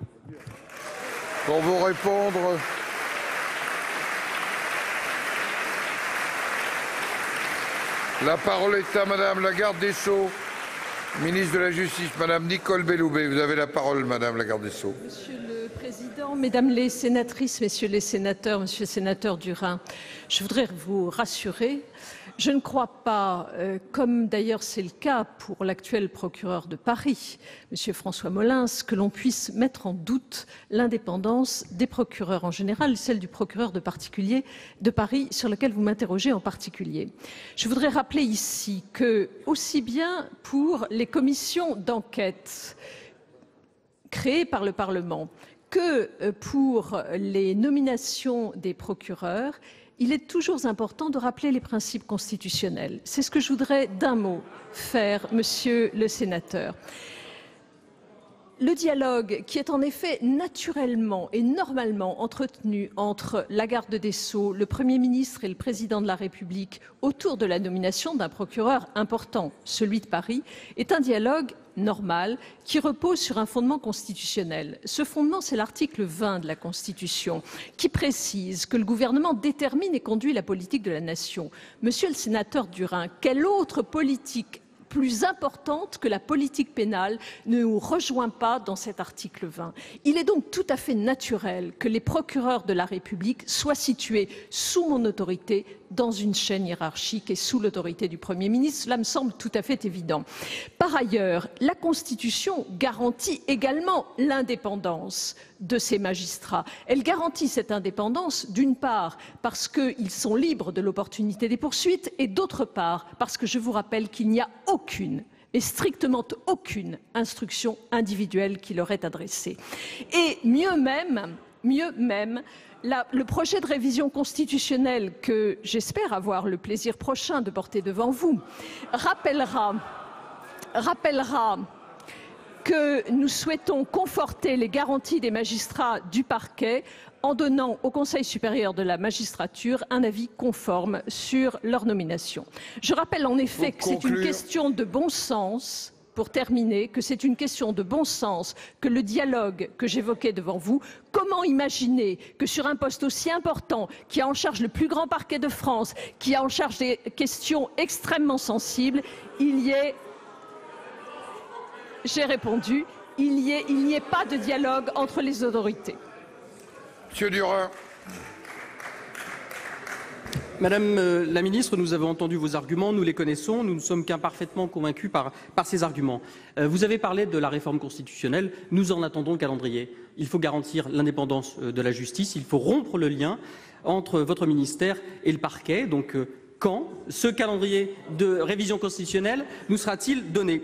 [SPEAKER 11] Pour vous répondre, la parole est à Madame la garde des Sceaux, ministre de la Justice, Madame Nicole Belloubet. Vous avez la parole, Madame la garde des Sceaux.
[SPEAKER 13] Monsieur le Président, Mesdames les sénatrices, Messieurs les sénateurs, Monsieur le sénateur Durin, je voudrais vous rassurer. Je ne crois pas, comme d'ailleurs c'est le cas pour l'actuel procureur de Paris, M. François Molins, que l'on puisse mettre en doute l'indépendance des procureurs en général, celle du procureur de Paris sur lequel vous m'interrogez en particulier. Je voudrais rappeler ici que, aussi bien pour les commissions d'enquête créées par le Parlement que pour les nominations des procureurs, il est toujours important de rappeler les principes constitutionnels. C'est ce que je voudrais d'un mot faire, Monsieur le sénateur. Le dialogue qui est en effet naturellement et normalement entretenu entre la garde des Sceaux, le Premier ministre et le Président de la République autour de la nomination d'un procureur important, celui de Paris, est un dialogue normal qui repose sur un fondement constitutionnel. Ce fondement, c'est l'article 20 de la Constitution qui précise que le gouvernement détermine et conduit la politique de la nation. Monsieur le sénateur Durin, quelle autre politique plus importante que la politique pénale ne nous rejoint pas dans cet article 20. Il est donc tout à fait naturel que les procureurs de la République soient situés sous mon autorité dans une chaîne hiérarchique et sous l'autorité du Premier ministre. Cela me semble tout à fait évident. Par ailleurs, la Constitution garantit également l'indépendance de ces magistrats. Elle garantit cette indépendance, d'une part, parce qu'ils sont libres de l'opportunité des poursuites, et d'autre part, parce que je vous rappelle qu'il n'y a aucune, et strictement aucune, instruction individuelle qui leur est adressée. Et mieux même, le projet de révision constitutionnelle que j'espère avoir le plaisir prochain de porter devant vous rappellera que nous souhaitons conforter les garanties des magistrats du parquet en donnant au Conseil supérieur de la magistrature un avis conforme sur leur nomination. Je rappelle en effet que c'est une question de bon sens. Pour terminer, que c'est une question de bon sens que le dialogue que j'évoquais devant vous. Comment imaginer que sur un poste aussi important, qui a en charge le plus grand parquet de France, qui a en charge des questions extrêmement sensibles, il y ait, j'ai répondu, il n'y ait pas de dialogue entre les autorités.
[SPEAKER 11] Monsieur Durin.
[SPEAKER 12] Madame la ministre, nous avons entendu vos arguments, nous les connaissons, nous ne sommes qu'imparfaitement convaincus par ces arguments. Vous avez parlé de la réforme constitutionnelle, nous en attendons le calendrier. Il faut garantir l'indépendance de la justice, il faut rompre le lien entre votre ministère et le parquet. Donc quand ce calendrier de révision constitutionnelle nous sera-t-il donné?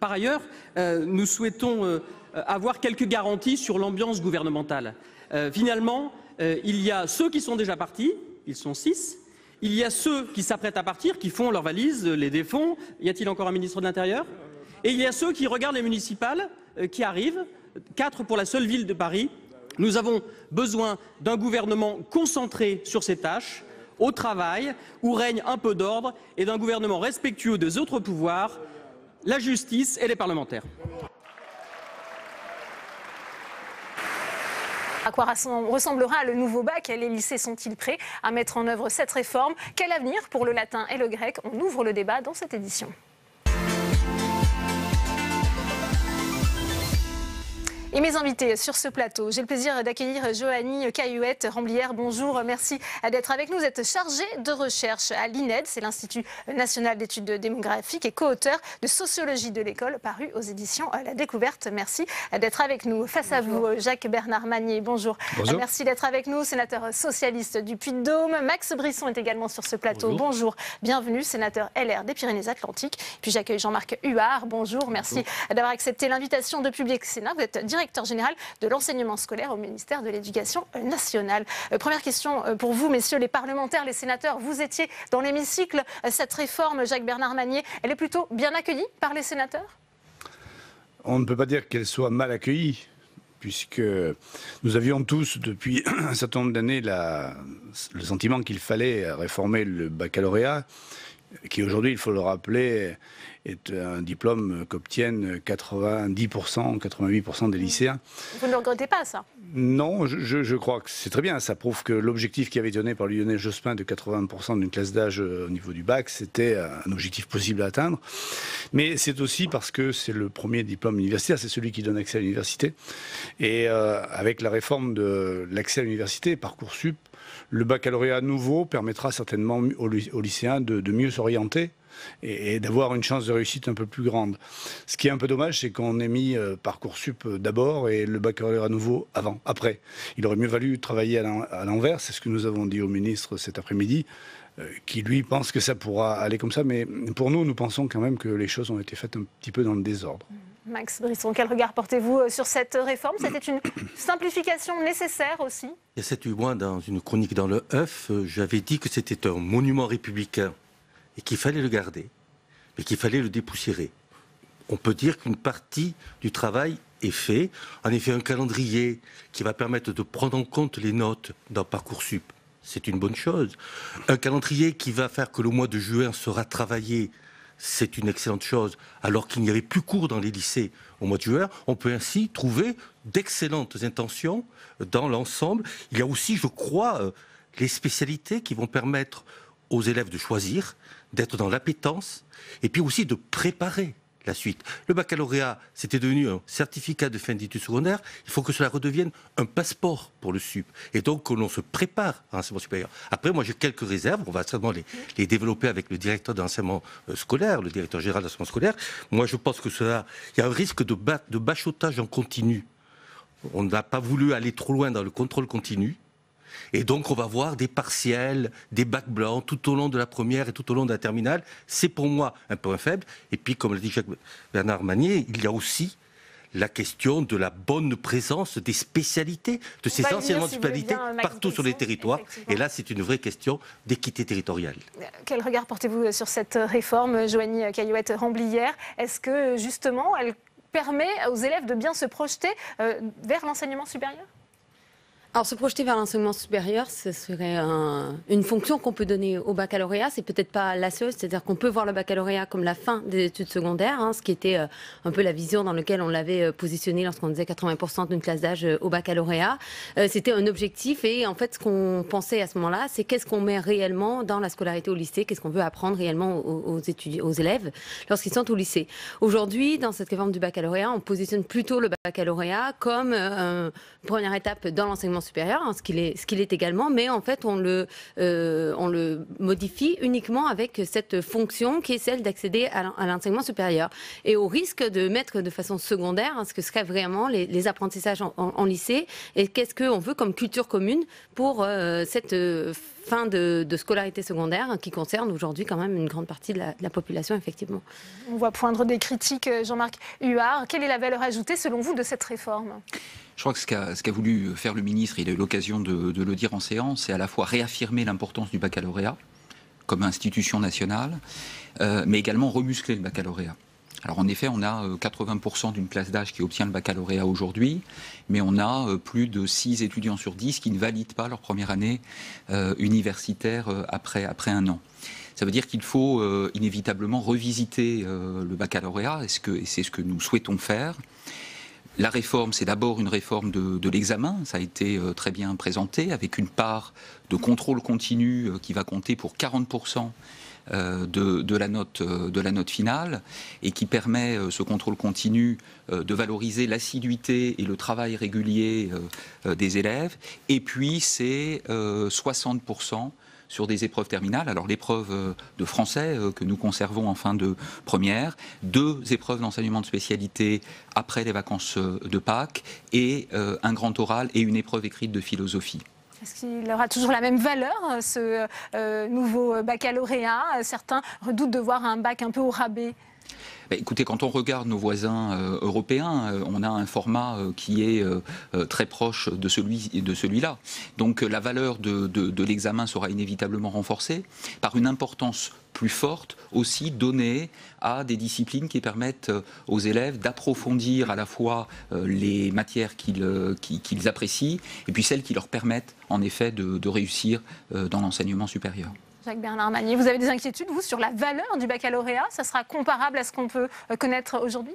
[SPEAKER 12] Par ailleurs, nous souhaitons avoir quelques garanties sur l'ambiance gouvernementale. Finalement, il y a ceux qui sont déjà partis, ils sont 6. Il y a ceux qui s'apprêtent à partir, qui font leurs valises, les défont. Y a-t-il encore un ministre de l'Intérieur? Et il y a ceux qui regardent les municipales qui arrivent, 4 pour la seule ville de Paris. Nous avons besoin d'un gouvernement concentré sur ses tâches, au travail, où règne un peu d'ordre, et d'un gouvernement respectueux des autres pouvoirs, la justice et les parlementaires.
[SPEAKER 1] À quoi ressemblera le nouveau bac? Les lycées sont-ils prêts à mettre en œuvre cette réforme? Quel avenir pour le latin et le grec? On ouvre le débat dans cette édition. Et mes invités sur ce plateau, j'ai le plaisir d'accueillir Joanie Caillouette-Ramblière. Bonjour, merci d'être avec nous. Vous êtes chargée de recherche à l'INED, c'est l'Institut national d'études démographiques, et co-auteur de Sociologie de l'école, paru aux éditions La Découverte. Merci d'être avec nous. Face à vous, Jacques-Bernard Magnier, bonjour. Bonjour. Merci d'être avec nous, sénateur socialiste du Puy-de-Dôme. Max Brisson est également sur ce plateau. Bonjour, bienvenue, sénateur LR des Pyrénées-Atlantiques. Puis j'accueille Jean-Marc Huard. Bonjour, merci d'avoir accepté l'invitation de Public Sénat. Vous êtes directeur général de l'enseignement scolaire au ministère de l'Éducation nationale. Première question pour vous, messieurs les parlementaires, les sénateurs. Vous étiez dans l'hémicycle. Cette réforme, Jacques-Bernard Magnier, elle est plutôt bien accueillie par les sénateurs?
[SPEAKER 14] On ne peut pas dire qu'elle soit mal accueillie. puisque nous avions tous, depuis un certain nombre d'années, le sentiment qu'il fallait réformer le baccalauréat, qui aujourd'hui, il faut le rappeler, est un diplôme qu'obtiennent 90%, 88% des lycéens.
[SPEAKER 1] Vous ne regrettez pas ça?
[SPEAKER 14] Non, je crois que c'est très bien. Ça prouve que l'objectif qui avait été donné par Lionel Jospin de 80% d'une classe d'âge au niveau du bac, c'était un objectif possible à atteindre. Mais c'est aussi parce que c'est le premier diplôme universitaire, c'est celui qui donne accès à l'université. Et avec la réforme de l'accès à l'université, Parcoursup, le baccalauréat nouveau permettra certainement aux lycéens de mieux s'orienter et d'avoir une chance de réussite un peu plus grande. Ce qui est un peu dommage, c'est qu'on ait mis Parcoursup d'abord et le baccalauréat nouveau après. Il aurait mieux valu travailler à l'envers, c'est ce que nous avons dit au ministre cet après-midi, qui lui pense que ça pourra aller comme ça, mais pour nous, nous pensons quand même que les choses ont été faites un petit peu dans le désordre.
[SPEAKER 1] Max Brisson, quel regard portez-vous sur cette réforme? C'était une simplification nécessaire aussi?
[SPEAKER 15] Il y a 7-8 mois, dans une chronique dans le œuf, j'avais dit que c'était un monument républicain et qu'il fallait le garder, mais qu'il fallait le dépoussiérer. On peut dire qu'une partie du travail est fait. En effet, un calendrier qui va permettre de prendre en compte les notes dans Parcoursup, c'est une bonne chose. Un calendrier qui va faire que le mois de juin sera travaillé, c'est une excellente chose. Alors qu'il n'y avait plus cours dans les lycées au mois de juin, on peut ainsi trouver d'excellentes intentions dans l'ensemble. Il y a aussi, je crois, les spécialités qui vont permettre aux élèves de choisir, d'être dans l'appétence, et puis aussi de préparer la suite. Le baccalauréat, c'était devenu un certificat de fin d'études secondaires. Il faut que cela redevienne un passeport pour le SUP. Et donc, que l'on se prépare à l'enseignement supérieur. Après, moi, j'ai quelques réserves. On va certainement les développer avec le directeur de l'enseignement scolaire, le directeur général de l'enseignement scolaire. Moi, je pense que il y a un risque de bachotage en continu. On n'a pas voulu aller trop loin dans le contrôle continu. Et donc, on va voir des partiels, des bacs blancs tout au long de la première et tout au long de la terminale. C'est pour moi un point faible. Et puis, comme l'a dit Jacques-Bernard Magnier, il y a aussi la question de la bonne présence des spécialités, de ces enseignements de spécialité partout sur les territoires. Et là, c'est une vraie question d'équité territoriale.
[SPEAKER 1] Quel regard portez-vous sur cette réforme, Joanie Caillouette-Ramblière? Est-ce que, justement, elle permet aux élèves de bien se projeter vers l'enseignement supérieur?
[SPEAKER 16] Alors, se projeter vers l'enseignement supérieur, ce serait une fonction qu'on peut donner au baccalauréat. C'est peut-être pas la seule, c'est-à-dire qu'on peut voir le baccalauréat comme la fin des études secondaires, ce qui était un peu la vision dans laquelle on l'avait positionné lorsqu'on disait 80% d'une classe d'âge au baccalauréat. C'était un objectif et en fait, ce qu'on pensait à ce moment-là, c'est qu'est-ce qu'on met réellement dans la scolarité au lycée, qu'est-ce qu'on veut apprendre réellement aux élèves lorsqu'ils sont au lycée. Aujourd'hui, dans cette réforme du baccalauréat, on positionne plutôt le baccalauréat comme une première étape dans l'enseignement supérieur, ce qu'il est également, mais en fait on le modifie uniquement avec cette fonction qui est celle d'accéder à l'enseignement supérieur. Et au risque de mettre de façon secondaire ce que seraient vraiment les apprentissages en lycée et qu'est-ce qu'on veut comme culture commune pour cette fin de scolarité secondaire qui concerne aujourd'hui quand même une grande partie de la population, effectivement.
[SPEAKER 1] On voit poindre des critiques, Jean-Marc Huard. Quelle est la valeur ajoutée, selon vous, de cette réforme ?
[SPEAKER 17] Je crois que ce qu'a voulu faire le ministre, il a eu l'occasion de le dire en séance, c'est à la fois réaffirmer l'importance du baccalauréat comme institution nationale, mais également remuscler le baccalauréat. Alors en effet, on a 80% d'une classe d'âge qui obtient le baccalauréat aujourd'hui, mais on a plus de 6 étudiants sur 10 qui ne valident pas leur première année universitaire après un an. Ça veut dire qu'il faut inévitablement revisiter le baccalauréat, et c'est ce que nous souhaitons faire. La réforme, c'est d'abord une réforme de l'examen, ça a été très bien présenté, avec une part de contrôle continu qui va compter pour 40% de la note finale, et qui permet, ce contrôle continu, de valoriser l'assiduité et le travail régulier des élèves. Et puis, c'est 60% sur des épreuves terminales. Alors l'épreuve de français que nous conservons en fin de première, 2 épreuves d'enseignement de spécialité après les vacances de Pâques, et un grand oral et une épreuve écrite de philosophie.
[SPEAKER 1] Est-ce qu'il aura toujours la même valeur, ce nouveau baccalauréat? Certains redoutent de voir un bac un peu au rabais.
[SPEAKER 17] Écoutez, quand on regarde nos voisins européens, on a un format qui est très proche de celui-là. Donc la valeur de l'examen sera inévitablement renforcée par une importance plus forte aussi donnée à des disciplines qui permettent aux élèves d'approfondir à la fois les matières qu'ils apprécient et puis celles qui leur permettent en effet de réussir dans l'enseignement supérieur.
[SPEAKER 1] Jacques-Bernard Magnier, vous avez des inquiétudes, vous, sur la valeur du baccalauréat? Ça sera comparable à ce qu'on peut connaître aujourd'hui?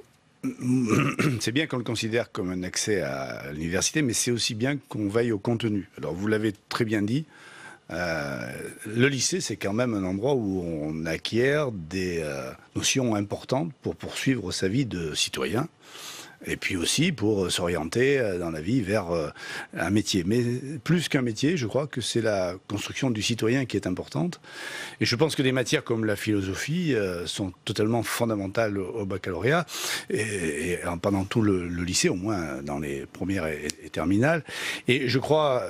[SPEAKER 14] C'est bien qu'on le considère comme un accès à l'université, mais c'est aussi bien qu'on veille au contenu. Alors, vous l'avez très bien dit, le lycée, c'est quand même un endroit où on acquiert des notions importantes pour poursuivre sa vie de citoyen. Et puis aussi pour s'orienter dans la vie vers un métier. Mais plus qu'un métier, je crois que c'est la construction du citoyen qui est importante. Et je pense que des matières comme la philosophie sont totalement fondamentales au baccalauréat, et pendant tout le lycée, au moins dans les premières et terminales. Et je crois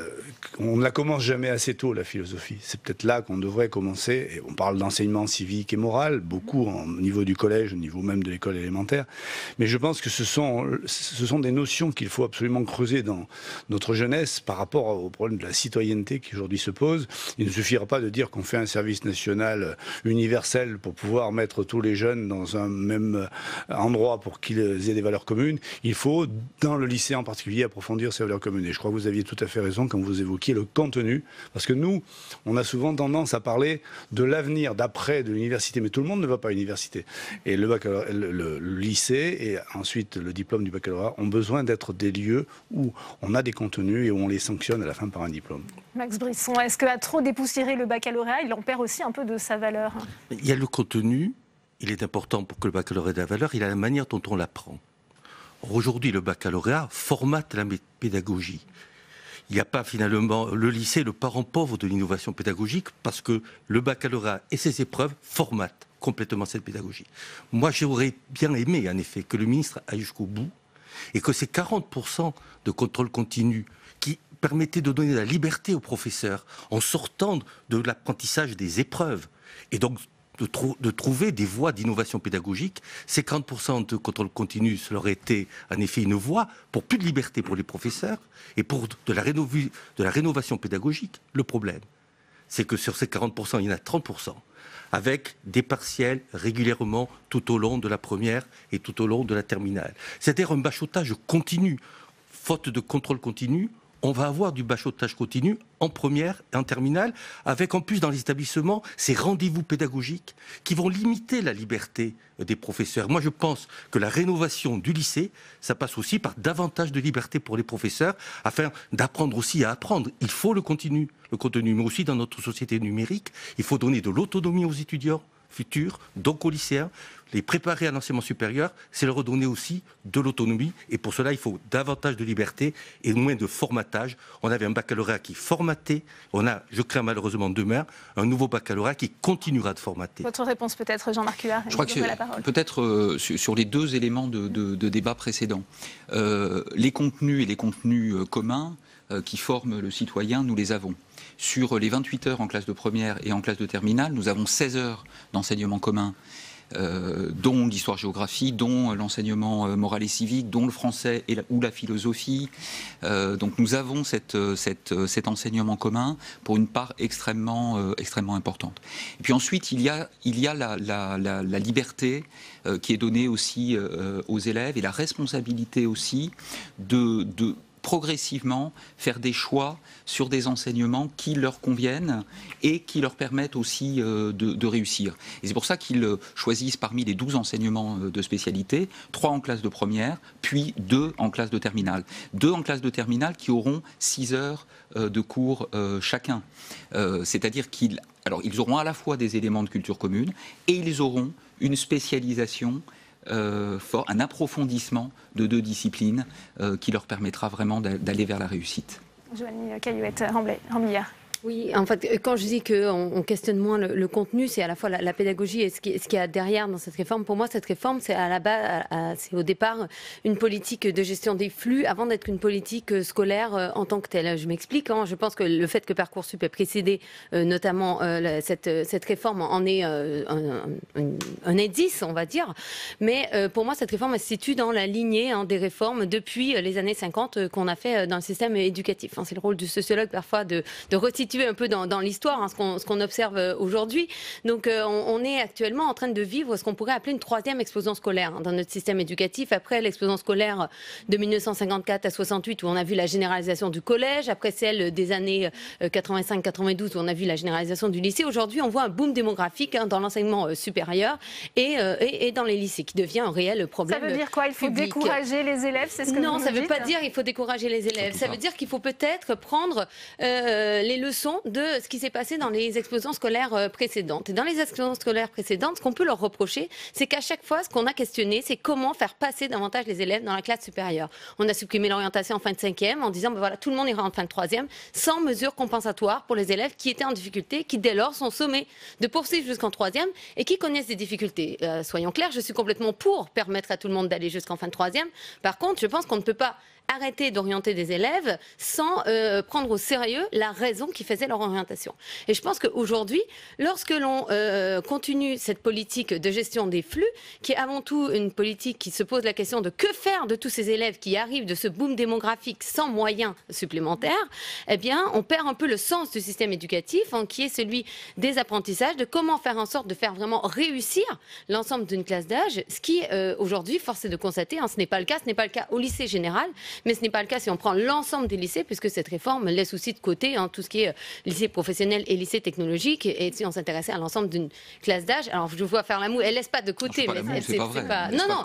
[SPEAKER 14] qu'on ne la commence jamais assez tôt, la philosophie. C'est peut-être là qu'on devrait commencer. Et on parle d'enseignement civique et moral, beaucoup au niveau du collège, au niveau même de l'école élémentaire. Mais je pense que ce sont des notions qu'il faut absolument creuser dans notre jeunesse par rapport au problème de la citoyenneté qui aujourd'hui se pose. Il ne suffira pas de dire qu'on fait un service national universel pour pouvoir mettre tous les jeunes dans un même endroit pour qu'ils aient des valeurs communes. Il faut, dans le lycée en particulier, approfondir ces valeurs communes. Et je crois que vous aviez tout à fait raison quand vous évoquiez le contenu, parce que nous, on a souvent tendance à parler de l'avenir, d'après, de l'université, mais tout le monde ne va pas à l'université. Et le lycée et ensuite le diplôme du baccalauréat ont besoin d'être des lieux où on a des contenus et où on les sanctionne à la fin par un diplôme.
[SPEAKER 1] Max Brisson, est-ce qu'à trop dépoussiérer le baccalauréat, il en perd aussi un peu de sa valeur?
[SPEAKER 15] Il y a le contenu, il est important pour que le baccalauréat ait de la valeur, il y a la manière dont on l'apprend. Aujourd'hui, le baccalauréat formate la pédagogie. Il n'y a pas finalement le lycée, le parent pauvre de l'innovation pédagogique, parce que le baccalauréat et ses épreuves formatent complètement cette pédagogie. Moi, j'aurais bien aimé, en effet, que le ministre aille jusqu'au bout et que ces 40% de contrôle continu qui permettaient de donner la liberté aux professeurs en sortant de l'apprentissage des épreuves et donc de trouver des voies d'innovation pédagogique, ces 40% de contrôle continu, cela aurait été en effet une voie pour plus de liberté pour les professeurs et pour de la rénovation pédagogique. Le problème, c'est que sur ces 40%, il y en a 30%. Avec des partiels régulièrement tout au long de la première et tout au long de la terminale. C'est-à-dire un bachotage continu. Faute de contrôle continu, on va avoir du bachotage continu en première et en terminale, avec en plus dans les établissements ces rendez-vous pédagogiques qui vont limiter la liberté des professeurs. Moi je pense que la rénovation du lycée, ça passe aussi par davantage de liberté pour les professeurs, afin d'apprendre aussi à apprendre. Il faut le contenu, mais aussi dans notre société numérique, il faut donner de l'autonomie aux étudiants futurs, donc aux lycéens. Les préparer à l'enseignement supérieur, c'est leur redonner aussi de l'autonomie. Et pour cela, il faut davantage de liberté et moins de formatage. On avait un baccalauréat qui formatait. On a, je crains malheureusement demain, un nouveau baccalauréat qui continuera de formater.
[SPEAKER 1] Votre réponse peut-être, Jean-Marc Huard.
[SPEAKER 17] Je crois que peut-être sur les deux éléments de débat précédents. Les contenus et les contenus communs qui forment le citoyen, nous les avons. Sur les 28 heures en classe de première et en classe de terminale, nous avons 16 heures d'enseignement commun, dont l'histoire-géographie, dont l'enseignement moral et civique, dont le français ou la philosophie. Donc nous avons cet enseignement commun pour une part extrêmement importante. Et puis ensuite, il y a la liberté qui est donnée aussi aux élèves et la responsabilité aussi de progressivement faire des choix sur des enseignements qui leur conviennent et qui leur permettent aussi de réussir. Et c'est pour ça qu'ils choisissent parmi les 12 enseignements de spécialité, 3 en classe de première, puis 2 en classe de terminale. 2 en classe de terminale qui auront 6 heures de cours chacun. C'est-à-dire qu'ils auront à la fois des éléments de culture commune et ils auront une spécialisation un approfondissement de 2 disciplines qui leur permettra vraiment d'aller vers la réussite.
[SPEAKER 1] Joanie Caillouette-Rambillard.
[SPEAKER 16] Oui, en fait, quand je dis qu'on questionne moins le contenu, c'est à la fois la pédagogie et ce qu'il y a derrière dans cette réforme. Pour moi, cette réforme, c'est à la base, c'est au départ une politique de gestion des flux avant d'être une politique scolaire en tant que telle. Je m'explique. Je pense que le fait que Parcoursup ait précédé notamment cette réforme en est un indice, on va dire. Mais pour moi, cette réforme elle se situe dans la lignée des réformes depuis les années 50 qu'on a fait dans le système éducatif. C'est le rôle du sociologue parfois de resituer un peu dans l'histoire ce qu'on observe aujourd'hui. Donc on est actuellement en train de vivre ce qu'on pourrait appeler une troisième explosion scolaire dans notre système éducatif. Après l'explosion scolaire de 1954 à 68 où on a vu la généralisation du collège, après celle des années 85-92 où on a vu la généralisation du lycée. Aujourd'hui, on voit un boom démographique dans l'enseignement supérieur et dans les lycées qui devient un réel problème.
[SPEAKER 1] Ça veut dire quoi? Il faut décourager les élèves? C'est ce que
[SPEAKER 16] non,
[SPEAKER 1] vous
[SPEAKER 16] ça ne veut
[SPEAKER 1] dites
[SPEAKER 16] pas dire qu'il faut décourager les élèves. Ça veut dire qu'il faut peut-être prendre les leçons de ce qui s'est passé dans les explosions scolaires précédentes. Et dans les explosions scolaires précédentes, ce qu'on peut leur reprocher, c'est qu'à chaque fois, ce qu'on a questionné, c'est comment faire passer davantage les élèves dans la classe supérieure. On a supprimé l'orientation en fin de 5e en disant, voilà, tout le monde ira en fin de 3e, sans mesures compensatoires pour les élèves qui étaient en difficulté, qui dès lors sont sommés de poursuivre jusqu'en 3e et qui connaissent des difficultés. Soyons clairs, je suis complètement pour permettre à tout le monde d'aller jusqu'en fin de 3e. Par contre, je pense qu'on ne peut pas arrêter d'orienter des élèves sans prendre au sérieux la raison qui faisait leur orientation. Et je pense qu'aujourd'hui, lorsque l'on continue cette politique de gestion des flux, qui est avant tout une politique qui se pose la question de que faire de tous ces élèves qui arrivent de ce boom démographique sans moyens supplémentaires, eh bien, on perd un peu le sens du système éducatif, qui est celui des apprentissages, de comment faire en sorte de faire vraiment réussir l'ensemble d'une classe d'âge, ce qui, aujourd'hui, force est de constater, ce n'est pas le cas, ce n'est pas le cas au lycée général, mais ce n'est pas le cas si on prend l'ensemble des lycées, puisque cette réforme laisse aussi de côté tout ce qui est lycée professionnel et lycée technologique. Et si on s'intéressait à l'ensemble d'une classe d'âge, alors je vois faire la moue, elle laisse pas de côté.
[SPEAKER 17] C'est pas vrai.
[SPEAKER 16] Non.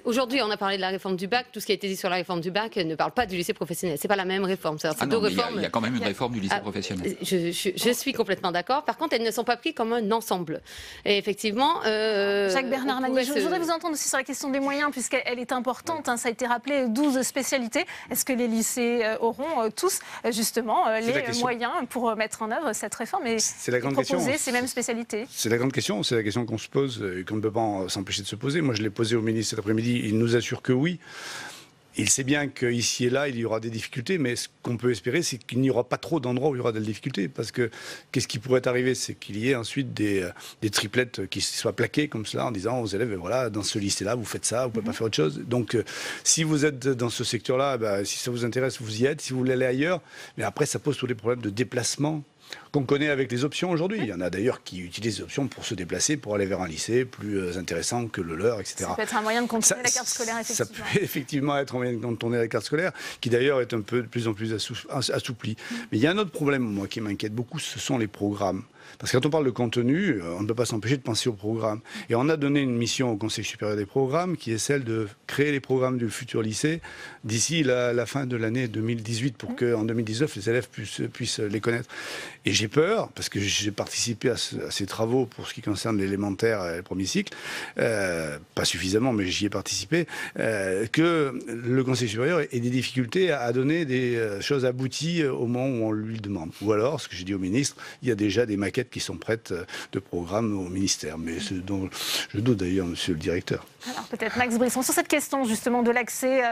[SPEAKER 16] Aujourd'hui, on a parlé de la réforme du bac. Tout ce qui a été dit sur la réforme du bac ne parle pas du lycée professionnel. C'est pas la même réforme.
[SPEAKER 17] Il y a quand même une réforme du lycée professionnel.
[SPEAKER 16] Je suis complètement d'accord. Par contre, elles ne sont pas prises comme un ensemble. Et effectivement,
[SPEAKER 1] Jacques-Bernard Magny, je voudrais vous entendre aussi sur la question des moyens, puisqu'elle est importante. Ça a été rappelé. 12 spécialités. Est-ce que les lycées auront tous justement les moyens pour mettre en œuvre cette réforme et proposer ces mêmes spécialités?
[SPEAKER 14] C'est la grande question. C'est la question qu'on se pose et qu'on ne peut pas s'empêcher de se poser. Moi, je l'ai posée au ministre cet après-midi. Il nous assure que oui. Il sait bien qu'ici et là, il y aura des difficultés, mais ce qu'on peut espérer, c'est qu'il n'y aura pas trop d'endroits où il y aura des difficultés. Parce que qu'est-ce qui pourrait arriver? C'est qu'il y ait ensuite des triplettes qui soient plaquées comme cela en disant aux élèves, voilà, dans ce lycée-là, vous faites ça, vous ne pouvez pas faire autre chose. Donc, si vous êtes dans ce secteur-là, si ça vous intéresse, vous y êtes. Si vous voulez aller ailleurs, mais après, ça pose tous les problèmes de déplacement qu'on connaît avec les options aujourd'hui. Il y en a d'ailleurs qui utilisent les options pour se déplacer, pour aller vers un lycée plus intéressant que le leur, etc.
[SPEAKER 1] Ça peut être un moyen de contourner la carte scolaire, effectivement.
[SPEAKER 14] Ça peut effectivement être un moyen de contourner la carte scolaire, qui d'ailleurs est un peu de plus en plus assouplie. Mais il y a un autre problème, moi, qui m'inquiète beaucoup, ce sont les programmes. Parce que quand on parle de contenu, on ne peut pas s'empêcher de penser au programme. Et on a donné une mission au Conseil supérieur des programmes, qui est celle de créer les programmes du futur lycée d'ici la fin de l'année 2018, pour qu'en 2019, les élèves puissent les connaître. Et j'ai peur, parce que j'ai participé à ces travaux pour ce qui concerne l'élémentaire et le premier cycle, pas suffisamment, mais j'y ai participé, que le Conseil supérieur ait des difficultés à donner des choses abouties au moment où on lui demande. Ou alors, ce que j'ai dit au ministre, il y a déjà des maquettes qui sont prêtes de programme au ministère. Mais ce dont je doute d'ailleurs, monsieur le directeur.
[SPEAKER 1] Alors peut-être Max Brisson, sur cette question justement de l'accès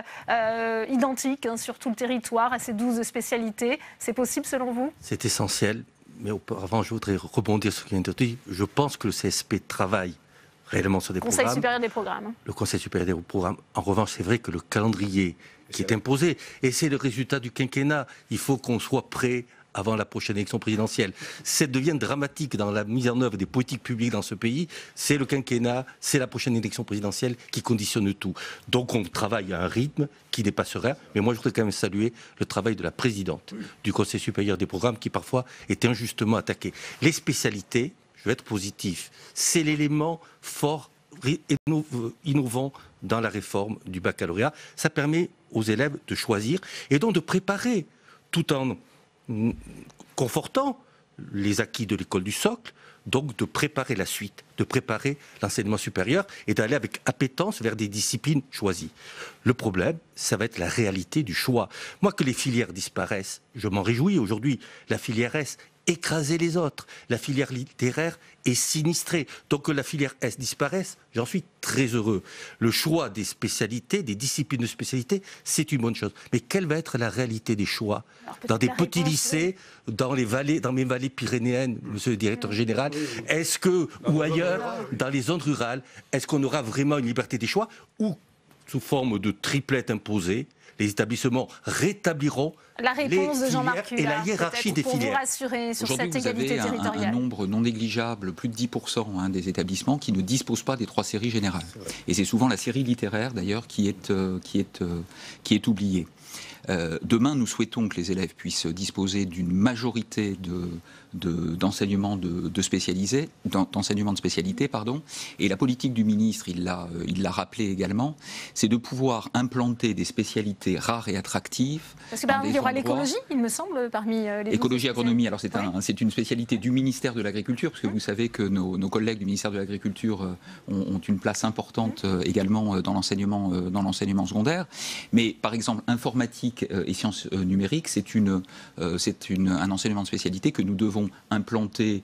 [SPEAKER 1] identique sur tout le territoire à ces 12 spécialités, c'est possible selon vous?
[SPEAKER 15] C'est essentiel, mais auparavant je voudrais rebondir sur ce qui vient d'être dit. Je pense que le CSP travaille réellement sur des programmes.
[SPEAKER 1] Conseil supérieur des programmes.
[SPEAKER 15] Le Conseil supérieur des programmes. En revanche, c'est vrai que le calendrier qui est imposé, et c'est le résultat du quinquennat, il faut qu'on soit prêt avant la prochaine élection présidentielle. Ça devient dramatique dans la mise en œuvre des politiques publiques dans ce pays. C'est le quinquennat, c'est la prochaine élection présidentielle qui conditionne tout. Donc on travaille à un rythme qui n'est pas serein. Mais moi, je voudrais quand même saluer le travail de la présidente du Conseil supérieur des programmes qui parfois est injustement attaquée. Les spécialités, je vais être positif, c'est l'élément fort et innovant dans la réforme du baccalauréat. Ça permet aux élèves de choisir et donc de préparer tout en confortant les acquis de l'école du socle, donc de préparer la suite, de préparer l'enseignement supérieur et d'aller avec appétence vers des disciplines choisies. Le problème, ça va être la réalité du choix. Moi, que les filières disparaissent, je m'en réjouis. Aujourd'hui, la filière S écraser les autres. La filière littéraire est sinistrée. Donc que la filière S disparaisse, j'en suis très heureux. Le choix des spécialités, des disciplines de spécialité, c'est une bonne chose. Mais quelle va être la réalité des choix dans des petits lycées, dans mes vallées pyrénéennes, monsieur le directeur général, est-ce que, ou ailleurs, dans les zones rurales, est-ce qu'on aura vraiment une liberté des choix ou, sous forme de triplette imposée, les établissements rétabliront
[SPEAKER 1] la réponse
[SPEAKER 15] les
[SPEAKER 1] de Jean-Marc
[SPEAKER 15] filières et la hiérarchie des
[SPEAKER 1] pour
[SPEAKER 15] filières.
[SPEAKER 1] Vous rassurer sur cette égalité
[SPEAKER 17] territoriale.
[SPEAKER 1] territoriale.
[SPEAKER 17] Vous avez un nombre non négligeable, plus de 10% des établissements qui ne disposent pas des 3 séries générales. Et c'est souvent la série littéraire d'ailleurs qui est oubliée. Demain, nous souhaitons que les élèves puissent disposer d'une majorité d'enseignement de spécialité, et la politique du ministre, il l'a rappelé également, c'est de pouvoir implanter des spécialités rares et attractives.
[SPEAKER 1] Parce que il y aura l'écologie, il me semble, parmi les
[SPEAKER 17] écologie, agronomie, alors c'est une spécialité du ministère de l'Agriculture, parce que vous savez que nos collègues du ministère de l'Agriculture ont une place importante également dans l'enseignement secondaire. Mais par exemple, informatique et sciences numériques, c'est un enseignement de spécialité que nous devons implanter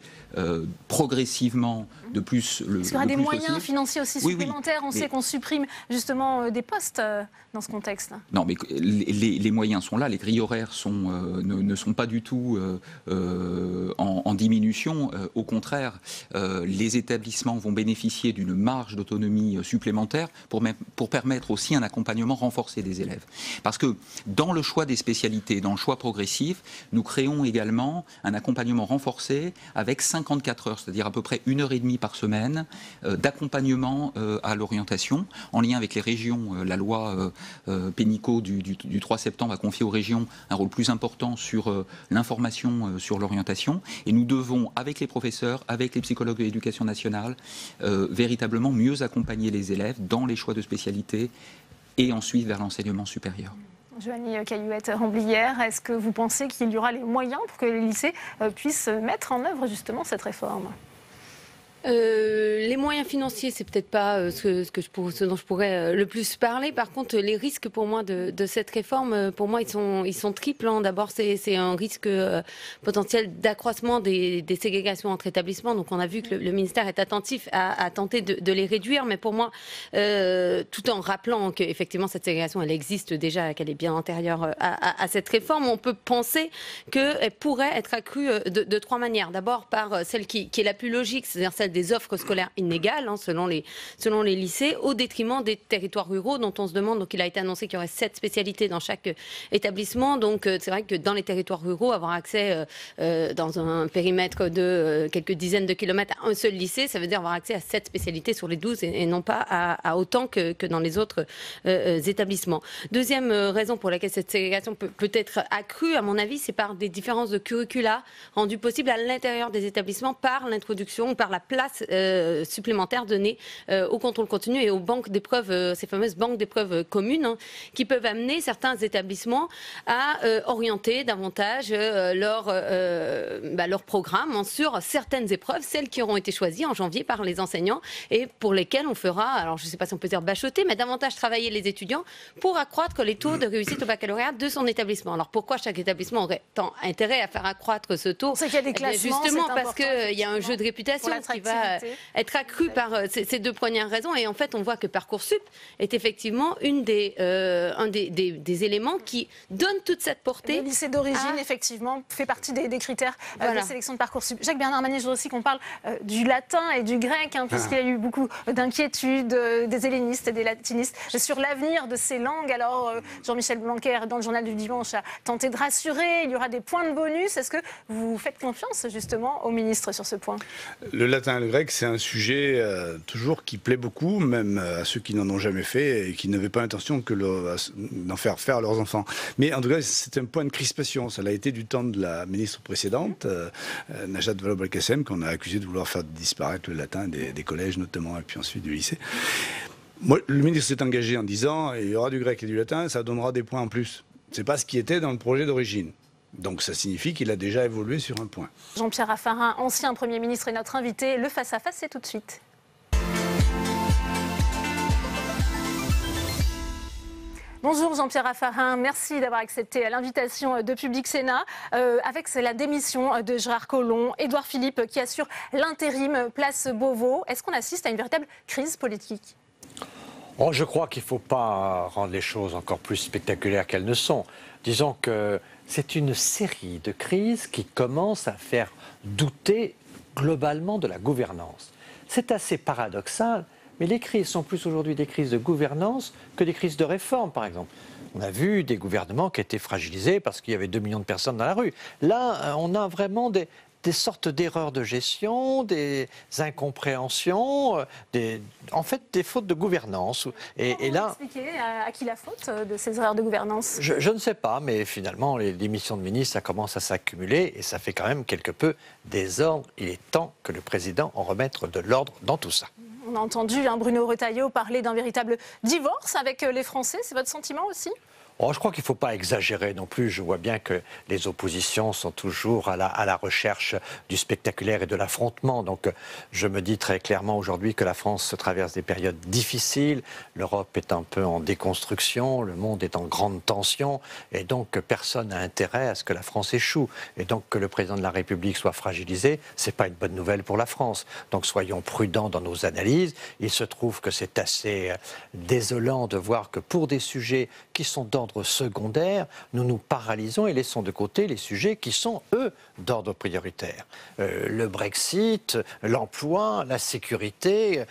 [SPEAKER 17] progressivement de plus.
[SPEAKER 1] Est-ce qu'il y aura des moyens financiers aussi supplémentaires? On sait qu'on supprime justement des postes dans ce contexte.
[SPEAKER 17] Non, mais les moyens sont là, les grilles horaires ne sont pas du tout en diminution. Au contraire, les établissements vont bénéficier d'une marge d'autonomie supplémentaire pour permettre aussi un accompagnement renforcé des élèves. Parce que dans le choix des spécialités, dans le choix progressif, nous créons également un accompagnement renforcé avec 54 heures, c'est-à-dire à peu près 1h30 par semaine d'accompagnement à l'orientation, en lien avec les régions. La loi Pénicaud du 3 septembre a confié aux régions un rôle plus important sur l'information sur l'orientation. Et nous devons, avec les professeurs, avec les psychologues de l'éducation nationale, véritablement mieux accompagner les élèves dans les choix de spécialité et ensuite vers l'enseignement supérieur.
[SPEAKER 1] Joanie Caillouette-Ramblière, est-ce que vous pensez qu'il y aura les moyens pour que les lycées puissent mettre en œuvre justement cette réforme ?
[SPEAKER 16] Les moyens financiers, c'est peut-être pas ce dont je pourrais le plus parler. Par contre, les risques pour moi de cette réforme, pour moi, ils sont triples. D'abord, c'est un risque potentiel d'accroissement des ségrégations entre établissements. Donc, on a vu que le ministère est attentif à tenter de les réduire. Mais pour moi, tout en rappelant qu'effectivement, cette ségrégation, elle existe déjà, qu'elle est bien antérieure à cette réforme, on peut penser qu'elle pourrait être accrue de 3 manières. D'abord, par celle qui est la plus logique, c'est-à-dire celle des offres scolaires inégales selon les lycées, au détriment des territoires ruraux dont on se demande. Donc il a été annoncé qu'il y aurait 7 spécialités dans chaque établissement. Donc c'est vrai que dans les territoires ruraux, avoir accès dans un périmètre de quelques dizaines de kilomètres à un seul lycée, ça veut dire avoir accès à 7 spécialités sur les 12 et non pas à autant que dans les autres établissements. Deuxième raison pour laquelle cette ségrégation peut être accrue, à mon avis, c'est par des différences de curricula rendues possibles à l'intérieur des établissements par l'introduction, par la place supplémentaire donnée au contrôle continu et aux banques d'épreuves, ces fameuses banques d'épreuves communes, qui peuvent amener certains établissements à orienter davantage leur programme sur certaines épreuves, celles qui auront été choisies en janvier par les enseignants et pour lesquelles on fera, alors je ne sais pas si on peut dire bachoter, mais davantage travailler les étudiants pour accroître les taux de réussite au baccalauréat de son établissement. Alors pourquoi chaque établissement aurait tant intérêt à faire accroître ce taux?
[SPEAKER 1] C'est qu'il y a des classements,
[SPEAKER 16] justement parce qu'il y a un jeu de réputation qui va être accru par ces 2 premières raisons. Et en fait, on voit que Parcoursup est effectivement un des éléments qui donne toute cette portée.
[SPEAKER 1] Le lycée d'origine, effectivement, fait partie des critères de sélection de Parcoursup. Jacques-Bernard Magnet, je voudrais aussi qu'on parle du latin et du grec, puisqu'il y a eu beaucoup d'inquiétudes des hellénistes et des latinistes sur l'avenir de ces langues. Alors, Jean-Michel Blanquer, dans le journal du dimanche, a tenté de rassurer. Il y aura des points de bonus. Est-ce que vous faites confiance, justement, au ministre sur ce point?
[SPEAKER 14] Le latin et le grec, c'est un sujet toujours qui plaît beaucoup, même à ceux qui n'en ont jamais fait et qui n'avaient pas l'intention d'en faire faire à leurs enfants. Mais en tout cas, c'est un point de crispation. Ça l'a été du temps de la ministre précédente, Najat Vallaud-Belkacem, qu'on a accusé de vouloir faire disparaître le latin des collèges notamment, et puis ensuite du lycée. Moi, le ministre s'est engagé en disant il y aura du grec et du latin, ça donnera des points en plus. C'est pas ce qui était dans le projet d'origine. Donc ça signifie qu'il a déjà évolué sur un point.
[SPEAKER 1] Jean-Pierre Raffarin, ancien Premier ministre, est notre invité. Le face-à-face, c'est tout de suite. Bonjour Jean-Pierre Raffarin, merci d'avoir accepté l'invitation de Public Sénat. Avec la démission de Gérard Collomb, Édouard Philippe qui assure l'intérim place Beauvau, est-ce qu'on assiste à une véritable crise politique ?
[SPEAKER 18] Oh, je crois qu'il ne faut pas rendre les choses encore plus spectaculaires qu'elles ne sont. Disons que c'est une série de crises qui commencent à faire douter globalement de la gouvernance. C'est assez paradoxal. Mais les crises sont plus aujourd'hui des crises de gouvernance que des crises de réforme, par exemple. On a vu des gouvernements qui étaient fragilisés parce qu'il y avait 2 millions de personnes dans la rue. Là, on a vraiment des sortes d'erreurs de gestion, des incompréhensions, en fait des fautes de gouvernance.
[SPEAKER 1] Et là, expliquer à qui la faute de ces erreurs de gouvernance ?
[SPEAKER 18] Je ne sais pas, mais finalement, les démissions de ministres, ça commence à s'accumuler et ça fait quand même quelque peu désordre. Il est temps que le président en remette de l'ordre dans tout ça.
[SPEAKER 1] On a entendu Bruno Retailleau parler d'un véritable divorce avec les Français. C'est votre sentiment aussi ?
[SPEAKER 18] Oh, je crois qu'il ne faut pas exagérer non plus. Je vois bien que les oppositions sont toujours à la recherche du spectaculaire et de l'affrontement. Donc je me dis très clairement aujourd'hui que la France traverse des périodes difficiles. L'Europe est un peu en déconstruction, le monde est en grande tension. Et donc personne n'a intérêt à ce que la France échoue. Et donc que le président de la République soit fragilisé, ce n'est pas une bonne nouvelle pour la France. Donc soyons prudents dans nos analyses. Il se trouve que c'est assez désolant de voir que pour des sujets qui sont d'ordre secondaire, nous nous paralysons et laissons de côté les sujets qui sont, eux, d'ordre prioritaire. Le Brexit, l'emploi, la sécurité,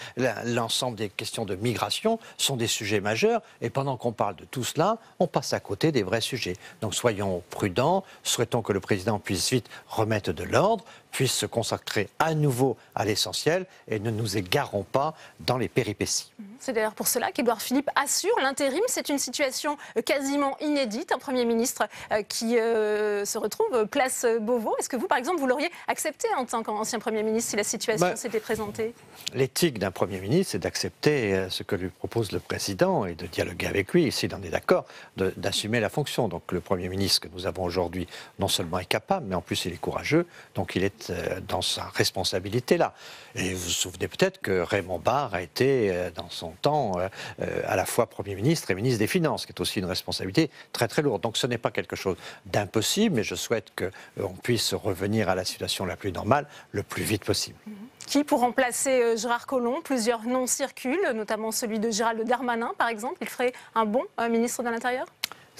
[SPEAKER 18] l'ensemble des questions de migration sont des sujets majeurs et pendant qu'on parle de tout cela, on passe à côté des vrais sujets. Donc soyons prudents, souhaitons que le président puisse vite remettre de l'ordre, puisse se consacrer à nouveau à l'essentiel et ne nous égarons pas dans les péripéties.
[SPEAKER 1] C'est d'ailleurs pour cela qu'Édouard Philippe assure l'intérim. C'est une situation quasiment inédite. Un Premier ministre qui se retrouve place Beauvau. Est-ce que vous, par exemple, vous l'auriez accepté en tant qu'ancien Premier ministre si la situation s'était présentée ?
[SPEAKER 18] L'éthique d'un Premier ministre, c'est d'accepter ce que lui propose le Président et de dialoguer avec lui, s'il en est d'accord, d'assumer la fonction. Donc le Premier ministre que nous avons aujourd'hui, non seulement est capable, mais en plus il est courageux, donc il est dans sa responsabilité là. Et vous vous souvenez peut-être que Raymond Barre a été, dans son temps, à la fois Premier ministre et ministre des Finances, qui est aussi une responsabilité très très lourde. Donc ce n'est pas quelque chose d'impossible, mais je souhaite qu'on puisse revenir à la situation la plus normale le plus vite possible.
[SPEAKER 1] Qui pour remplacer Gérard Collomb? Plusieurs noms circulent, notamment celui de Gérald Darmanin, par exemple. Il ferait un bon ministre de l'Intérieur?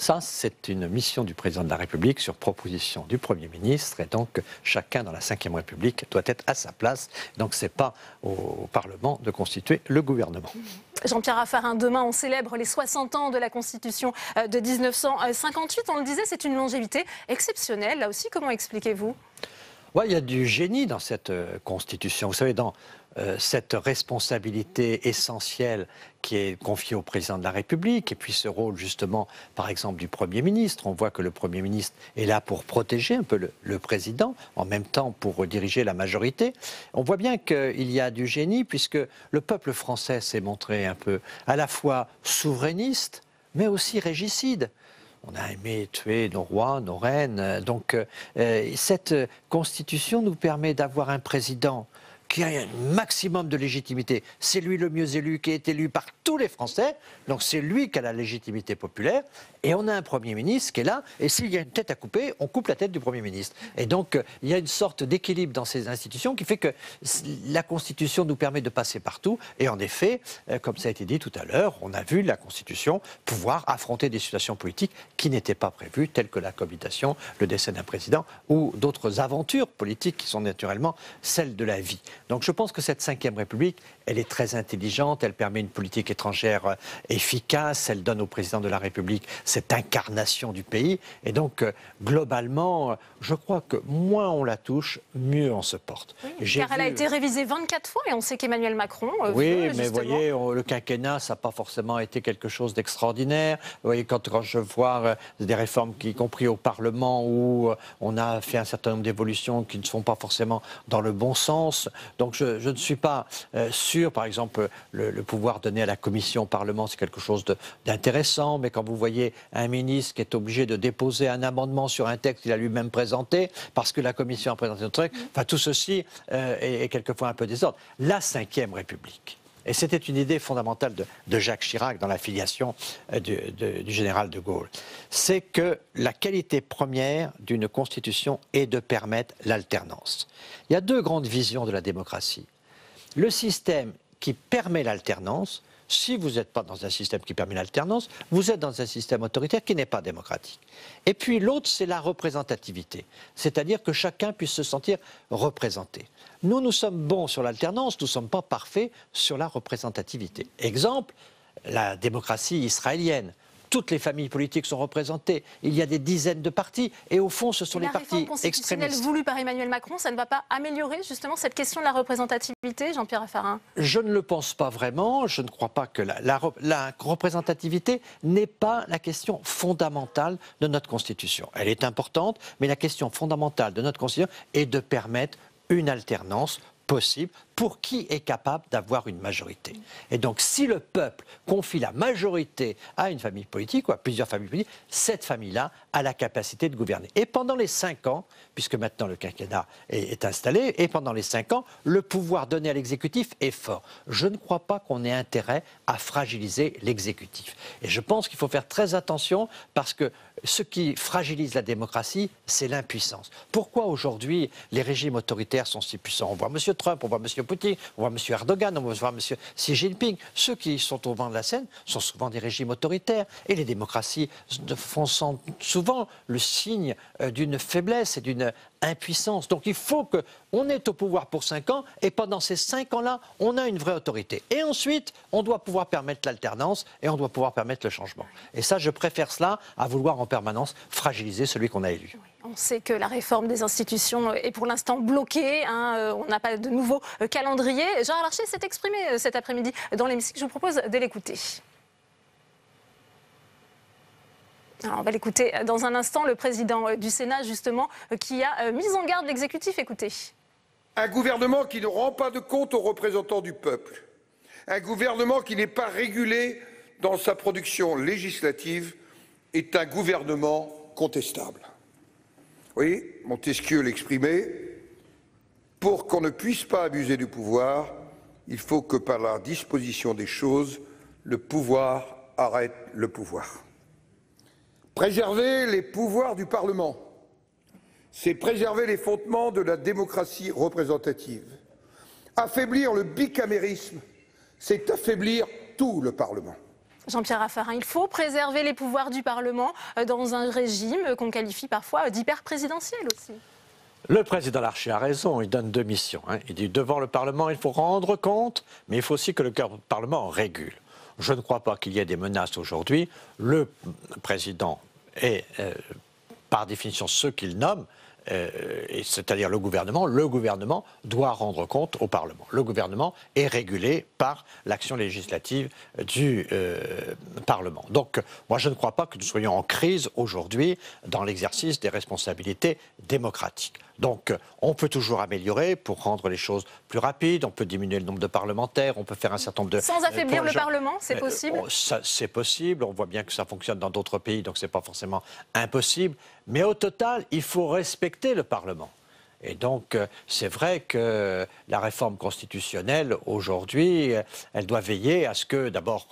[SPEAKER 18] Ça, c'est une mission du président de la République sur proposition du Premier ministre. Et donc, chacun dans la Ve République doit être à sa place. Donc, ce n'est pas au Parlement de constituer le gouvernement.
[SPEAKER 1] Jean-Pierre Raffarin, demain, on célèbre les 60 ans de la Constitution de 1958. On le disait, c'est une longévité exceptionnelle. Là aussi, comment expliquez-vous?
[SPEAKER 18] Ouais, il y a du génie dans cette Constitution. Vous savez, dans cette responsabilité essentielle qui est confiée au président de la République, et puis ce rôle justement, par exemple, du Premier ministre. On voit que le Premier ministre est là pour protéger un peu le président, en même temps pour diriger la majorité. On voit bien qu'il y a du génie, puisque le peuple français s'est montré un peu à la fois souverainiste, mais aussi régicide. On a aimé tuer nos rois, nos reines. Donc cette Constitution nous permet d'avoir un président qui a un maximum de légitimité. C'est lui le mieux élu, qui est élu par tous les Français. Donc c'est lui qui a la légitimité populaire. Et on a un Premier ministre qui est là. Et s'il y a une tête à couper, on coupe la tête du Premier ministre. Et donc il y a une sorte d'équilibre dans ces institutions qui fait que la Constitution nous permet de passer partout. Et en effet, comme ça a été dit tout à l'heure, on a vu la Constitution pouvoir affronter des situations politiques qui n'étaient pas prévues, telles que la cohabitation, le décès d'un président ou d'autres aventures politiques qui sont naturellement celles de la vie. Donc je pense que cette Ve République, elle est très intelligente, elle permet une politique étrangère efficace, elle donne au président de la République cette incarnation du pays. Et donc, globalement, je crois que moins on la touche, mieux on se porte.
[SPEAKER 1] Oui, car elle a été révisée 24 fois et on sait qu'Emmanuel Macron
[SPEAKER 18] oui, mais vous voyez, le quinquennat, ça n'a pas forcément été quelque chose d'extraordinaire. Vous voyez, quand je vois des réformes, y compris au Parlement, où on a fait un certain nombre d'évolutions qui ne sont pas forcément dans le bon sens, Donc je ne suis pas sûr, par exemple, le pouvoir donné à la commission au Parlement, c'est quelque chose d'intéressant, mais quand vous voyez un ministre qui est obligé de déposer un amendement sur un texte qu'il a lui-même présenté, parce que la commission a présenté un truc, enfin tout ceci est quelquefois un peu désordre. La Ve République, et c'était une idée fondamentale de Jacques Chirac dans la filiation du général de Gaulle, c'est que la qualité première d'une constitution est de permettre l'alternance. Il y a deux grandes visions de la démocratie. Le système qui permet l'alternance, si vous n'êtes pas dans un système qui permet l'alternance, vous êtes dans un système autoritaire qui n'est pas démocratique. Et puis l'autre, c'est la représentativité, c'est-à-dire que chacun puisse se sentir représenté. Nous sommes bons sur l'alternance, nous ne sommes pas parfaits sur la représentativité. Exemple, la démocratie israélienne. Toutes les familles politiques sont représentées. Il y a des dizaines de partis. Et au fond, ce sont les partis extrémistes. La réforme constitutionnelle
[SPEAKER 1] voulue par Emmanuel Macron, ça ne va pas améliorer justement cette question de la représentativité, Jean-Pierre Raffarin?
[SPEAKER 18] Je ne le pense pas vraiment. Je ne crois pas que la représentativité n'est pas la question fondamentale de notre Constitution. Elle est importante, mais la question fondamentale de notre Constitution est de permettre une alternance possible pour qui est capable d'avoir une majorité. Et donc, si le peuple confie la majorité à une famille politique ou à plusieurs familles politiques, cette famille-là a la capacité de gouverner. Et pendant les 5 ans, puisque maintenant le quinquennat est installé, et pendant les 5 ans, le pouvoir donné à l'exécutif est fort. Je ne crois pas qu'on ait intérêt à fragiliser l'exécutif. Et je pense qu'il faut faire très attention parce que ce qui fragilise la démocratie, c'est l'impuissance. Pourquoi aujourd'hui les régimes autoritaires sont si puissants? On voit M. Trump, on voit M. Poutine, on voit M. Erdogan, on voit M. Xi Jinping. Ceux qui sont au devant de la scène sont souvent des régimes autoritaires. Et les démocraties font souvent le signe d'une faiblesse et d'une impuissance. Donc il faut qu'on est au pouvoir pour 5 ans et pendant ces 5 ans-là, on a une vraie autorité. Et ensuite, on doit pouvoir permettre l'alternance et on doit pouvoir permettre le changement. Et ça, je préfère cela à vouloir en permanence fragiliser celui qu'on a élu.
[SPEAKER 1] Oui. On sait que la réforme des institutions est pour l'instant bloquée. On n'a pas de nouveau calendrier. Gérard Larcher s'est exprimé cet après-midi dans l'hémicycle. Je vous propose de l'écouter. Alors, on va l'écouter dans un instant, le président du Sénat, justement, qui a mis en garde l'exécutif. Écoutez.
[SPEAKER 11] Un gouvernement qui ne rend pas de compte aux représentants du peuple. Un gouvernement qui n'est pas régulé dans sa production législative est un gouvernement contestable. Oui, Montesquieu l'exprimait. Pour qu'on ne puisse pas abuser du pouvoir, il faut que par la disposition des choses, le pouvoir arrête le pouvoir. Préserver les pouvoirs du Parlement, c'est préserver les fondements de la démocratie représentative. Affaiblir le bicamérisme, c'est affaiblir tout le Parlement.
[SPEAKER 1] Jean-Pierre Raffarin, il faut préserver les pouvoirs du Parlement dans un régime qu'on qualifie parfois d'hyper-présidentiel aussi.
[SPEAKER 18] Le président Larcher a raison, il donne 2 missions. Il dit devant le Parlement, il faut rendre compte, mais il faut aussi que le Parlement régule. Je ne crois pas qu'il y ait des menaces aujourd'hui. Le président est, par définition, ceux qu'il nomme, c'est-à-dire le gouvernement doit rendre compte au Parlement. Le gouvernement est régulé par l'action législative du Parlement. Donc, moi, je ne crois pas que nous soyons en crise aujourd'hui dans l'exercice des responsabilités démocratiques. Donc, on peut toujours améliorer pour rendre les choses plus rapides, on peut diminuer le nombre de parlementaires, on peut faire un certain nombre de...
[SPEAKER 1] Sans affaiblir le Parlement, c'est possible?
[SPEAKER 18] C'est possible, on voit bien que ça fonctionne dans d'autres pays, donc ce n'est pas forcément impossible. Mais au total, il faut respecter le Parlement. Et donc, c'est vrai que la réforme constitutionnelle, aujourd'hui, elle doit veiller à ce que, d'abord,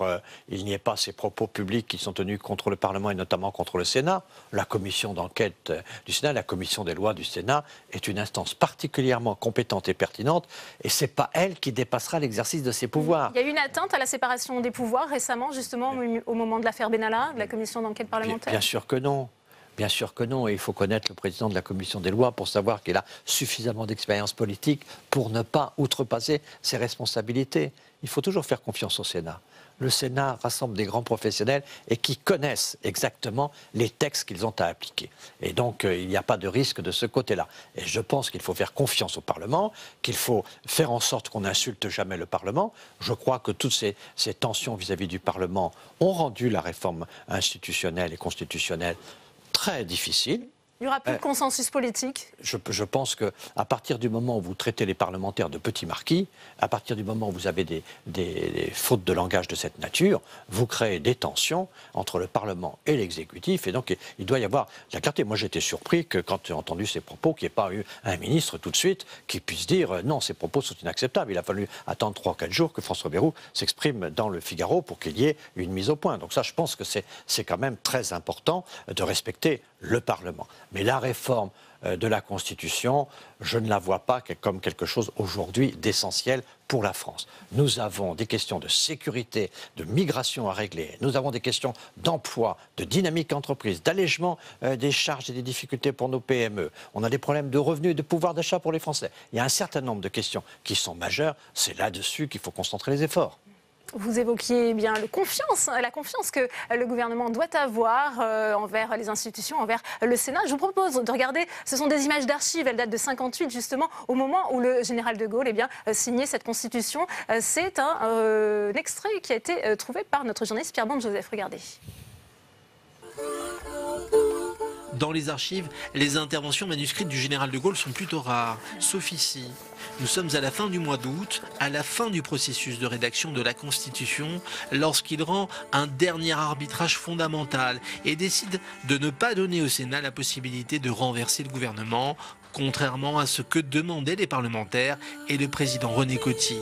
[SPEAKER 18] il n'y ait pas ces propos publics qui sont tenus contre le Parlement et notamment contre le Sénat. La commission d'enquête du Sénat, la commission des lois du Sénat, est une instance particulièrement compétente et pertinente, et ce n'est pas elle qui dépassera l'exercice de ses pouvoirs.
[SPEAKER 1] Il y a eu une atteinte à la séparation des pouvoirs récemment, justement, au moment de l'affaire Benalla, de la commission d'enquête parlementaire?
[SPEAKER 18] Bien sûr que non. Bien sûr que non, et il faut connaître le président de la commission des lois pour savoir qu'il a suffisamment d'expérience politique pour ne pas outrepasser ses responsabilités. Il faut toujours faire confiance au Sénat. Le Sénat rassemble des grands professionnels et qui connaissent exactement les textes qu'ils ont à appliquer. Et donc, il n'y a pas de risque de ce côté-là. Et je pense qu'il faut faire confiance au Parlement, qu'il faut faire en sorte qu'on n'insulte jamais le Parlement. Je crois que toutes ces tensions vis-à-vis du Parlement ont rendu la réforme institutionnelle et constitutionnelle très difficile.
[SPEAKER 1] Il n'y aura plus de consensus politique.
[SPEAKER 18] Je pense qu'à partir du moment où vous traitez les parlementaires de petits marquis, à partir du moment où vous avez des fautes de langage de cette nature, vous créez des tensions entre le Parlement et l'exécutif. Et donc, il doit y avoir la clarté. Moi, j'étais surpris que quand j'ai entendu ces propos, qu'il n'y ait pas eu un ministre tout de suite qui puisse dire non, ces propos sont inacceptables. Il a fallu attendre 3 ou 4 jours que François Bayrou s'exprime dans le Figaro pour qu'il y ait une mise au point. Donc ça, je pense que c'est quand même très important de respecter le Parlement. Mais la réforme de la Constitution, je ne la vois pas comme quelque chose aujourd'hui d'essentiel pour la France. Nous avons des questions de sécurité, de migration à régler, nous avons des questions d'emploi, de dynamique entreprise, d'allègement des charges et des difficultés pour nos PME. On a des problèmes de revenus et de pouvoir d'achat pour les Français. Il y a un certain nombre de questions qui sont majeures. C'est là-dessus qu'il faut concentrer les efforts.
[SPEAKER 1] Vous évoquiez bien la confiance que le gouvernement doit avoir envers les institutions, envers le Sénat. Je vous propose de regarder, ce sont des images d'archives, elles datent de 58 justement, au moment où le général de Gaulle signait cette constitution. C'est un extrait qui a été trouvé par notre journaliste Pierre Bande-Joseph. Regardez.
[SPEAKER 19] Dans les archives, les interventions manuscrites du général de Gaulle sont plutôt rares, sauf ici. Nous sommes à la fin du mois d'août, à la fin du processus de rédaction de la Constitution, lorsqu'il rend un dernier arbitrage fondamental et décide de ne pas donner au Sénat la possibilité de renverser le gouvernement, contrairement à ce que demandaient les parlementaires et le président René Coty.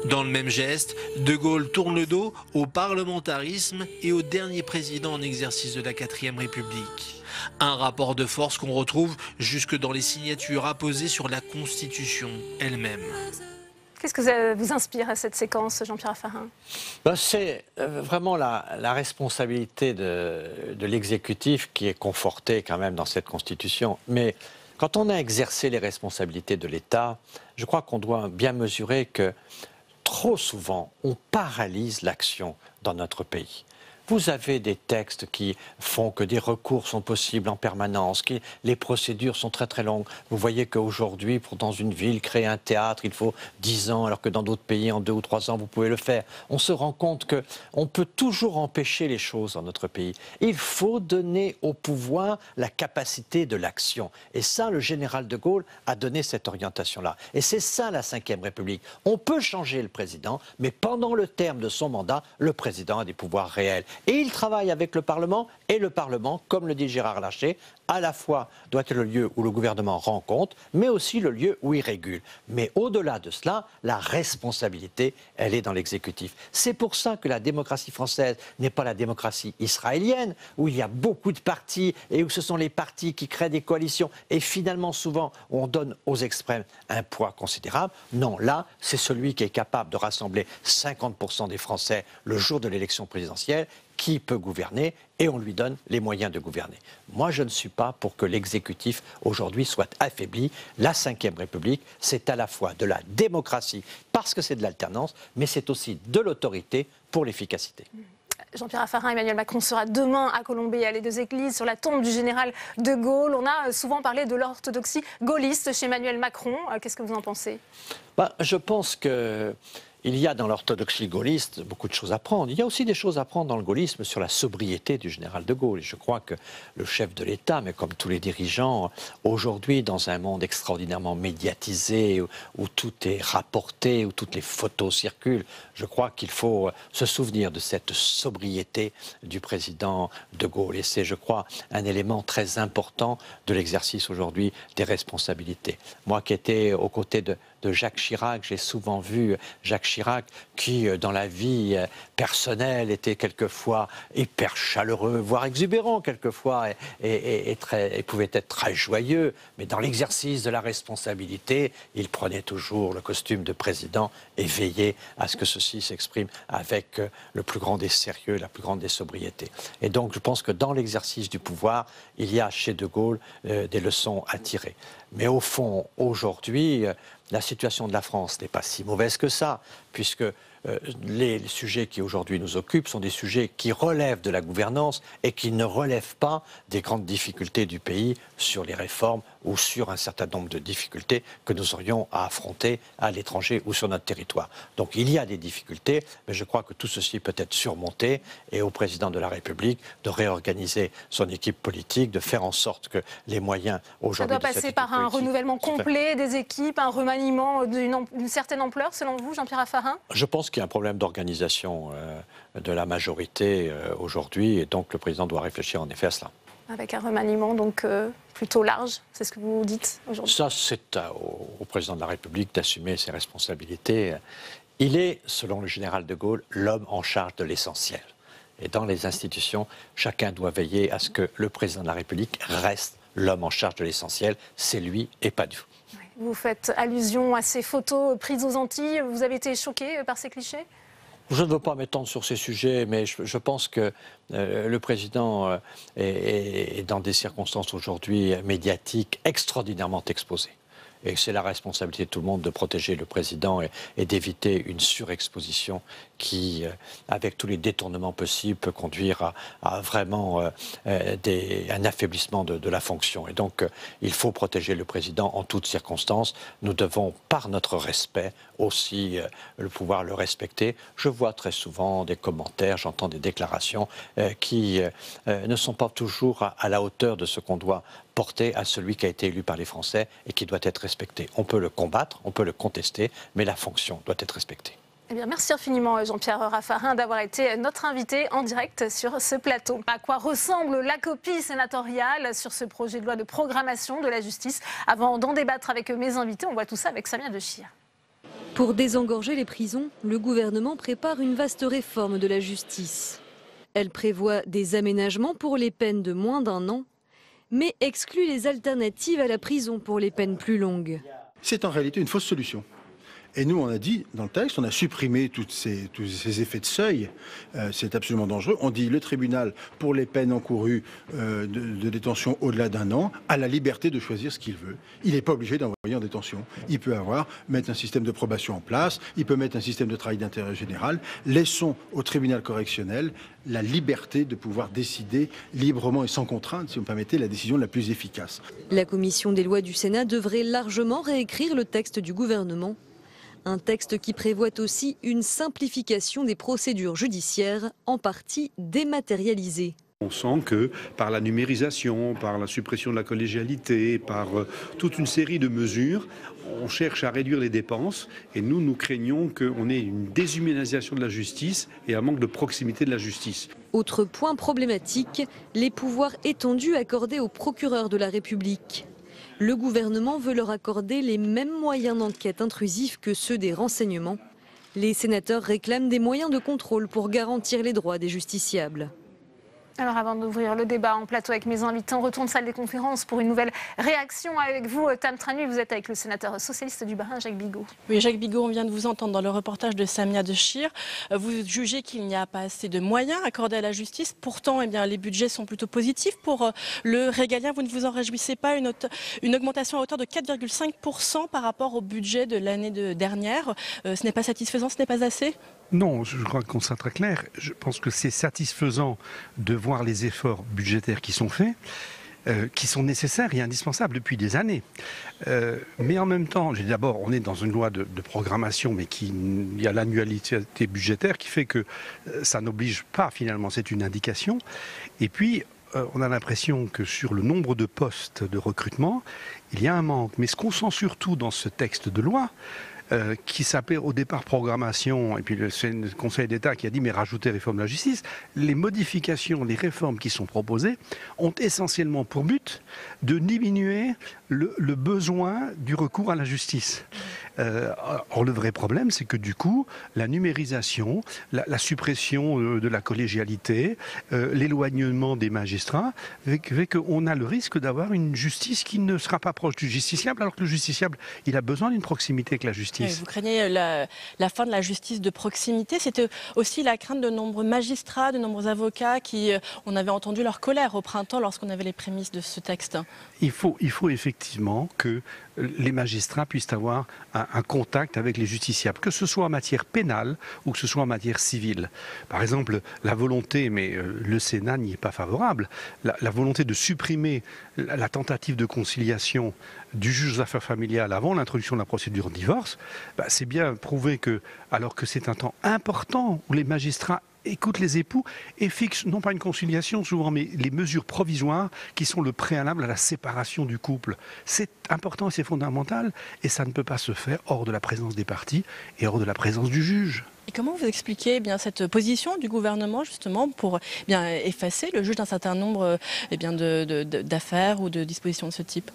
[SPEAKER 19] Dans le même geste, de Gaulle tourne le dos au parlementarisme et au dernier président en exercice de la 4e République. Un rapport de force qu'on retrouve jusque dans les signatures apposées sur la Constitution elle-même.
[SPEAKER 1] Qu'est-ce que ça vous inspire à cette séquence, Jean-Pierre Raffarin?
[SPEAKER 18] C'est vraiment la responsabilité de l'exécutif qui est confortée quand même dans cette Constitution. Mais quand on a exercé les responsabilités de l'État, je crois qu'on doit bien mesurer que trop souvent, on paralyse l'action dans notre pays. Vous avez des textes qui font que des recours sont possibles en permanence, que les procédures sont très très longues. Vous voyez qu'aujourd'hui, pour dans une ville, créer un théâtre, il faut 10 ans, alors que dans d'autres pays, en 2 ou 3 ans, vous pouvez le faire. On se rend compte qu'on peut toujours empêcher les choses dans notre pays. Il faut donner au pouvoir la capacité de l'action. Et ça, le général de Gaulle a donné cette orientation-là. Et c'est ça la Ve République. On peut changer le président, mais pendant le terme de son mandat, le président a des pouvoirs réels. Et il travaille avec le Parlement, et le Parlement, comme le dit Gérard Larcher, à la fois doit être le lieu où le gouvernement rend compte, mais aussi le lieu où il régule. Mais au-delà de cela, la responsabilité, elle est dans l'exécutif. C'est pour ça que la démocratie française n'est pas la démocratie israélienne, où il y a beaucoup de partis, et où ce sont les partis qui créent des coalitions, et finalement, souvent, on donne aux extrêmes un poids considérable. Non, là, c'est celui qui est capable de rassembler 50% des Français le jour de l'élection présidentielle, qui peut gouverner, et on lui donne les moyens de gouverner. Moi, je ne suis pas pour que l'exécutif, aujourd'hui, soit affaibli. La Ve République, c'est à la fois de la démocratie, parce que c'est de l'alternance, mais c'est aussi de l'autorité pour l'efficacité.
[SPEAKER 1] Jean-Pierre Raffarin, Emmanuel Macron sera demain à Colombey, les 2 églises, sur la tombe du général de Gaulle. On a souvent parlé de l'orthodoxie gaulliste chez Emmanuel Macron. Qu'est-ce que vous en pensez?
[SPEAKER 18] Je pense que il y a dans l'orthodoxie gaulliste beaucoup de choses à prendre. Il y a aussi des choses à prendre dans le gaullisme sur la sobriété du général de Gaulle. Et je crois que le chef de l'État, mais comme tous les dirigeants, aujourd'hui, dans un monde extraordinairement médiatisé, où tout est rapporté, où toutes les photos circulent, je crois qu'il faut se souvenir de cette sobriété du président de Gaulle. Et c'est, je crois, un élément très important de l'exercice aujourd'hui des responsabilités. Moi qui étais aux côtés de Jacques Chirac, j'ai souvent vu Jacques Chirac qui, dans la vie personnelle, était quelquefois hyper chaleureux, voire exubérant quelquefois, et pouvait être très joyeux, mais dans l'exercice de la responsabilité, il prenait toujours le costume de président et veillait à ce que ceci s'exprime avec le plus grand des sérieux, la plus grande des sobriétés. Et donc je pense que dans l'exercice du pouvoir, il y a chez de Gaulle des leçons à tirer. Mais au fond, aujourd'hui, la situation de la France n'est pas si mauvaise que ça, puisque les sujets qui aujourd'hui nous occupent sont des sujets qui relèvent de la gouvernance et qui ne relèvent pas des grandes difficultés du pays sur les réformes ou sur un certain nombre de difficultés que nous aurions à affronter à l'étranger ou sur notre territoire. Donc il y a des difficultés, mais je crois que tout ceci peut être surmonté et au président de la République de réorganiser son équipe politique, de faire en sorte que les moyens aujourd'hui...
[SPEAKER 1] Ça doit passer par un renouvellement complet des équipes, un remaniement d'une certaine ampleur, selon vous, Jean-Pierre Raffarin?
[SPEAKER 18] Je pense qu'il y a un problème d'organisation de la majorité aujourd'hui, et donc le président doit réfléchir en effet à cela.
[SPEAKER 1] Avec un remaniement donc plutôt large, c'est ce que vous dites aujourd'hui?
[SPEAKER 18] Ça, c'est au président de la République d'assumer ses responsabilités. Il est, selon le général de Gaulle, l'homme en charge de l'essentiel. Et dans les institutions, chacun doit veiller à ce que le président de la République reste l'homme en charge de l'essentiel. C'est lui et pas nous.
[SPEAKER 1] Vous faites allusion à ces photos prises aux Antilles. Vous avez été choqué par ces clichés?
[SPEAKER 18] Je ne veux pas m'étendre sur ces sujets, mais je pense que le président est dans des circonstances aujourd'hui médiatiques extraordinairement exposées. Et c'est la responsabilité de tout le monde de protéger le président et d'éviter une surexposition qui, avec tous les détournements possibles, peut conduire à vraiment un affaiblissement de la fonction. Et donc, il faut protéger le président en toutes circonstances. Nous devons, par notre respect, aussi pouvoir le respecter. Je vois très souvent des commentaires, j'entends des déclarations qui ne sont pas toujours à la hauteur de ce qu'on doit porter à celui qui a été élu par les Français et qui doit être respecté. On peut le combattre, on peut le contester, mais la fonction doit être respectée.
[SPEAKER 1] Eh bien, merci infiniment Jean-Pierre Raffarin d'avoir été notre invité en direct sur ce plateau. À quoi ressemble la copie sénatoriale sur ce projet de loi de programmation de la justice? Avant d'en débattre avec mes invités, on voit tout ça avec Samia Dechir.
[SPEAKER 20] Pour désengorger les prisons, le gouvernement prépare une vaste réforme de la justice. Elle prévoit des aménagements pour les peines de moins d'1 an, mais exclut les alternatives à la prison pour les peines plus longues.
[SPEAKER 21] C'est en réalité une fausse solution. Et nous, on a dit, dans le texte, on a supprimé tous ces effets de seuil. C'est absolument dangereux. On dit le tribunal, pour les peines encourues de détention au-delà d'1 an, a la liberté de choisir ce qu'il veut. Il n'est pas obligé d'envoyer en détention. Il peut mettre un système de probation en place, il peut mettre un système de travail d'intérêt général. Laissons au tribunal correctionnel la liberté de pouvoir décider librement et sans contrainte, si vous me permettez, la décision la plus efficace.
[SPEAKER 20] La commission des lois du Sénat devrait largement réécrire le texte du gouvernement. Un texte qui prévoit aussi une simplification des procédures judiciaires, en partie dématérialisées.
[SPEAKER 22] On sent que par la numérisation, par la suppression de la collégialité, par toute une série de mesures, on cherche à réduire les dépenses et nous craignons qu'on ait une déshumanisation de la justice et un manque de proximité de la justice.
[SPEAKER 20] Autre point problématique, les pouvoirs étendus accordés aux procureurs de la République. Le gouvernement veut leur accorder les mêmes moyens d'enquête intrusifs que ceux des renseignements. Les sénateurs réclament des moyens de contrôle pour garantir les droits des justiciables.
[SPEAKER 1] Alors avant d'ouvrir le débat en plateau avec mes invités, on retourne salle des conférences pour une nouvelle réaction avec vous. Tam Tranui, vous êtes avec le sénateur socialiste du Bas-Rhin, Jacques Bigot.
[SPEAKER 23] Oui, Jacques Bigot, on vient de vous entendre dans le reportage de Samia Dechir. Vous jugez qu'il n'y a pas assez de moyens accordés à la justice. Pourtant, les budgets sont plutôt positifs. Pour le régalien, vous ne vous en réjouissez pas, une augmentation à hauteur de 4,5% par rapport au budget de l'année dernière. Ce n'est pas satisfaisant, ce n'est pas assez ?
[SPEAKER 24] Non, je crois qu'on sera très clair. Je pense que c'est satisfaisant de voir les efforts budgétaires qui sont faits, qui sont nécessaires et indispensables depuis des années. Mais en même temps, d'abord, on est dans une loi de programmation, mais il y a l'annualité budgétaire qui fait que ça n'oblige pas finalement, c'est une indication. Et puis, on a l'impression que sur le nombre de postes de recrutement, il y a un manque. Mais ce qu'on sent surtout dans ce texte de loi, qui s'appelait au départ programmation, et puis c'est le Conseil d'État qui a dit mais rajoutez réforme de la justice, les modifications, les réformes qui sont proposées ont essentiellement pour but de diminuer le besoin du recours à la justice. Or le vrai problème, c'est que du coup, la numérisation, la suppression de la collégialité, l'éloignement des magistrats, fait qu'on a le risque d'avoir une justice qui ne sera pas proche du justiciable, alors que le justiciable, il a besoin d'une proximité avec la justice.
[SPEAKER 23] Oui, vous craignez la fin de la justice de proximité. C'était aussi la crainte de nombreux magistrats, de nombreux avocats qui, on avait entendu leur colère au printemps lorsqu'on avait les prémices de ce texte.
[SPEAKER 24] Il faut effectivement que les magistrats puissent avoir un contact avec les justiciables, que ce soit en matière pénale ou que ce soit en matière civile. Par exemple, la volonté, mais le Sénat n'y est pas favorable, la volonté de supprimer la tentative de conciliation du juge aux affaires familiales avant l'introduction de la procédure de divorce, c'est bien prouvé que, alors que c'est un temps important où les magistrats écoutent les époux et fixent non pas une conciliation souvent, mais les mesures provisoires qui sont le préalable à la séparation du couple. C'est important et c'est fondamental, et ça ne peut pas se faire hors de la présence des parties et hors de la présence du juge.
[SPEAKER 23] Et comment vous expliquez cette position du gouvernement justement pour effacer le juge d'un certain nombre d'affaires ou de dispositions de ce type ?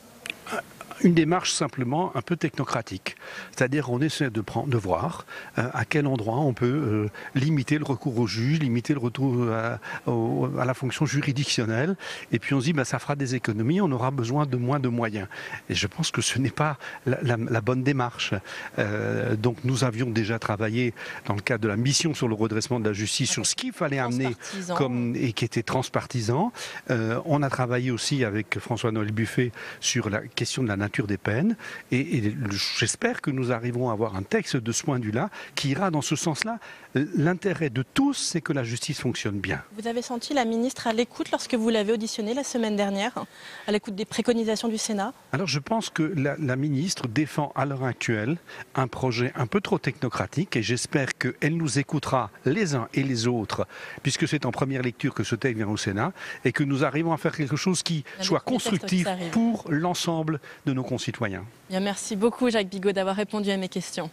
[SPEAKER 24] Une démarche simplement un peu technocratique. C'est-à-dire qu'on essaie de voir à quel endroit on peut limiter le recours au juge, limiter le retour à la fonction juridictionnelle. Et puis on se dit, ça fera des économies, on aura besoin de moins de moyens. Et je pense que ce n'est pas la bonne démarche. Donc nous avions déjà travaillé dans le cadre de la mission sur le redressement de la justice, sur ce qu'il fallait amener et qui était transpartisan. On a travaillé aussi avec François-Noël Buffet sur la question de la nature des peines et j'espère que nous arriverons à avoir un texte de ce point de vue-là qui ira dans ce sens-là. L'intérêt de tous, c'est que la justice fonctionne bien.
[SPEAKER 23] Vous avez senti la ministre à l'écoute lorsque vous l'avez auditionnée la semaine dernière, à l'écoute des préconisations du Sénat ?
[SPEAKER 24] Alors je pense que la ministre défend à l'heure actuelle un projet un peu trop technocratique et j'espère qu'elle nous écoutera les uns et les autres, puisque c'est en première lecture que ce texte vient au Sénat, et que nous arrivons à faire quelque chose qui soit constructif pour l'ensemble de nos concitoyens.
[SPEAKER 23] Bien, merci beaucoup Jacques Bigot d'avoir répondu à mes questions.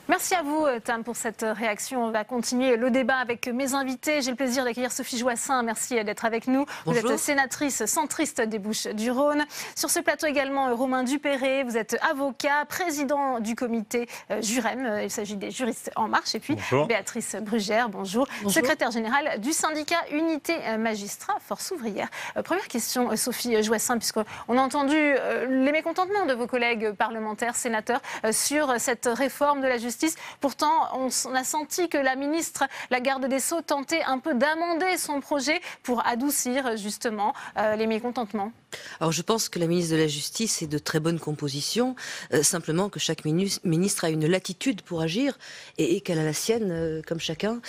[SPEAKER 1] Merci à vous, Tam, pour cette réaction. On va continuer le débat avec mes invités. J'ai le plaisir d'accueillir Sophie Joissaint. Merci d'être avec nous.
[SPEAKER 3] Bonjour.
[SPEAKER 1] Vous êtes sénatrice centriste des Bouches-du-Rhône. Sur ce plateau également, Romain Dupéré. Vous êtes avocat, président du comité Jurem. Il s'agit des juristes En Marche. Et puis bonjour. Béatrice Brugère, bonjour. Secrétaire générale du syndicat Unité Magistrats Force Ouvrière. Première question, Sophie Joissaint, puisqu'on a entendu les mécontentements de vos collègues parlementaires, sénateurs, sur cette réforme de la justice. Pourtant, on a senti que la ministre, la garde des Sceaux, tentait un peu d'amender son projet pour adoucir justement les mécontentements.
[SPEAKER 3] Alors je pense que la ministre de la Justice est de très bonne composition, simplement que chaque ministre a une latitude pour agir et qu'elle a la sienne comme chacun,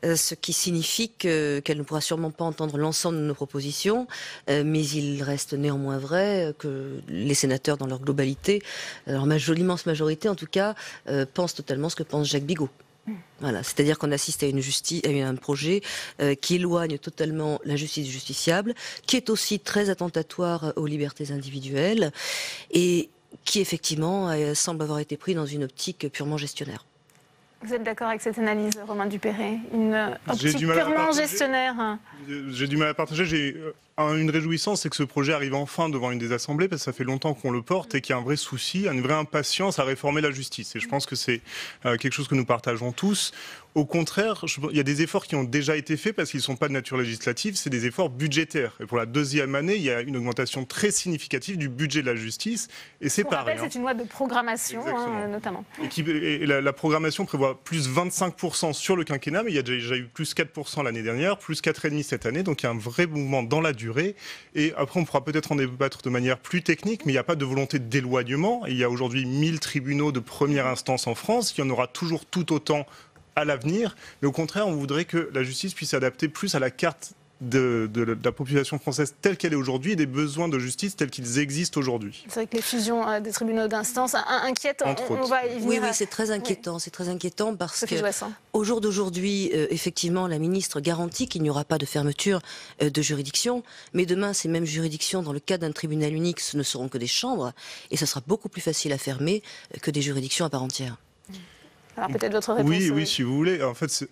[SPEAKER 3] ce qui signifie qu'elle ne pourra sûrement pas entendre l'ensemble de nos propositions, mais il reste néanmoins vrai que les sénateurs dans leur globalité, alors l'immense majorité en tout cas, pensent totalement ce que pense Jacques Bigot. Voilà, c'est-à-dire qu'on assiste à un projet qui éloigne totalement la justice justiciable, qui est aussi très attentatoire aux libertés individuelles et qui effectivement semble avoir été pris dans une optique purement gestionnaire.
[SPEAKER 1] Vous êtes d'accord avec cette analyse, Romain Dupéré? Une optique purement gestionnaire?
[SPEAKER 4] J'ai du mal à partager. J'ai une réjouissance, c'est que ce projet arrive enfin devant une des assemblées, parce que ça fait longtemps qu'on le porte et qu'il y a un vrai souci, une vraie impatience à réformer la justice. Et je pense que c'est quelque chose que nous partageons tous. Au contraire, il y a des efforts qui ont déjà été faits parce qu'ils ne sont pas de nature législative, c'est des efforts budgétaires. Et pour la deuxième année, il y a une augmentation très significative du budget de la justice. Et c'est pas rien.
[SPEAKER 1] C'est une loi de programmation, notamment.
[SPEAKER 4] Et la programmation prévoit plus 25% sur le quinquennat, mais il y a déjà eu plus 4% l'année dernière, plus 4,5% cette année. Donc il y a un vrai mouvement dans la durée. Et après, on pourra peut-être en débattre de manière plus technique, mais il n'y a pas de volonté d'éloignement. Il y a aujourd'hui 1000 tribunaux de première instance en France. Il y en aura toujours tout autant à l'avenir, mais au contraire, on voudrait que la justice puisse s'adapter plus à la carte de la population française telle qu'elle est aujourd'hui et des besoins de justice tels qu'ils existent aujourd'hui.
[SPEAKER 1] C'est vrai que les fusions des tribunaux d'instance inquiètent. On va y venir.
[SPEAKER 3] Oui, c'est très inquiétant. Oui. C'est très inquiétant parce qu'au jour d'aujourd'hui, effectivement, la ministre garantit qu'il n'y aura pas de fermeture de juridiction, mais demain, ces mêmes juridictions, dans le cas d'un tribunal unique, ce ne seront que des chambres et ce sera beaucoup plus facile à fermer que des juridictions à part entière.
[SPEAKER 1] Alors peut-être votre réponse.
[SPEAKER 4] Oui, si vous voulez. En fait,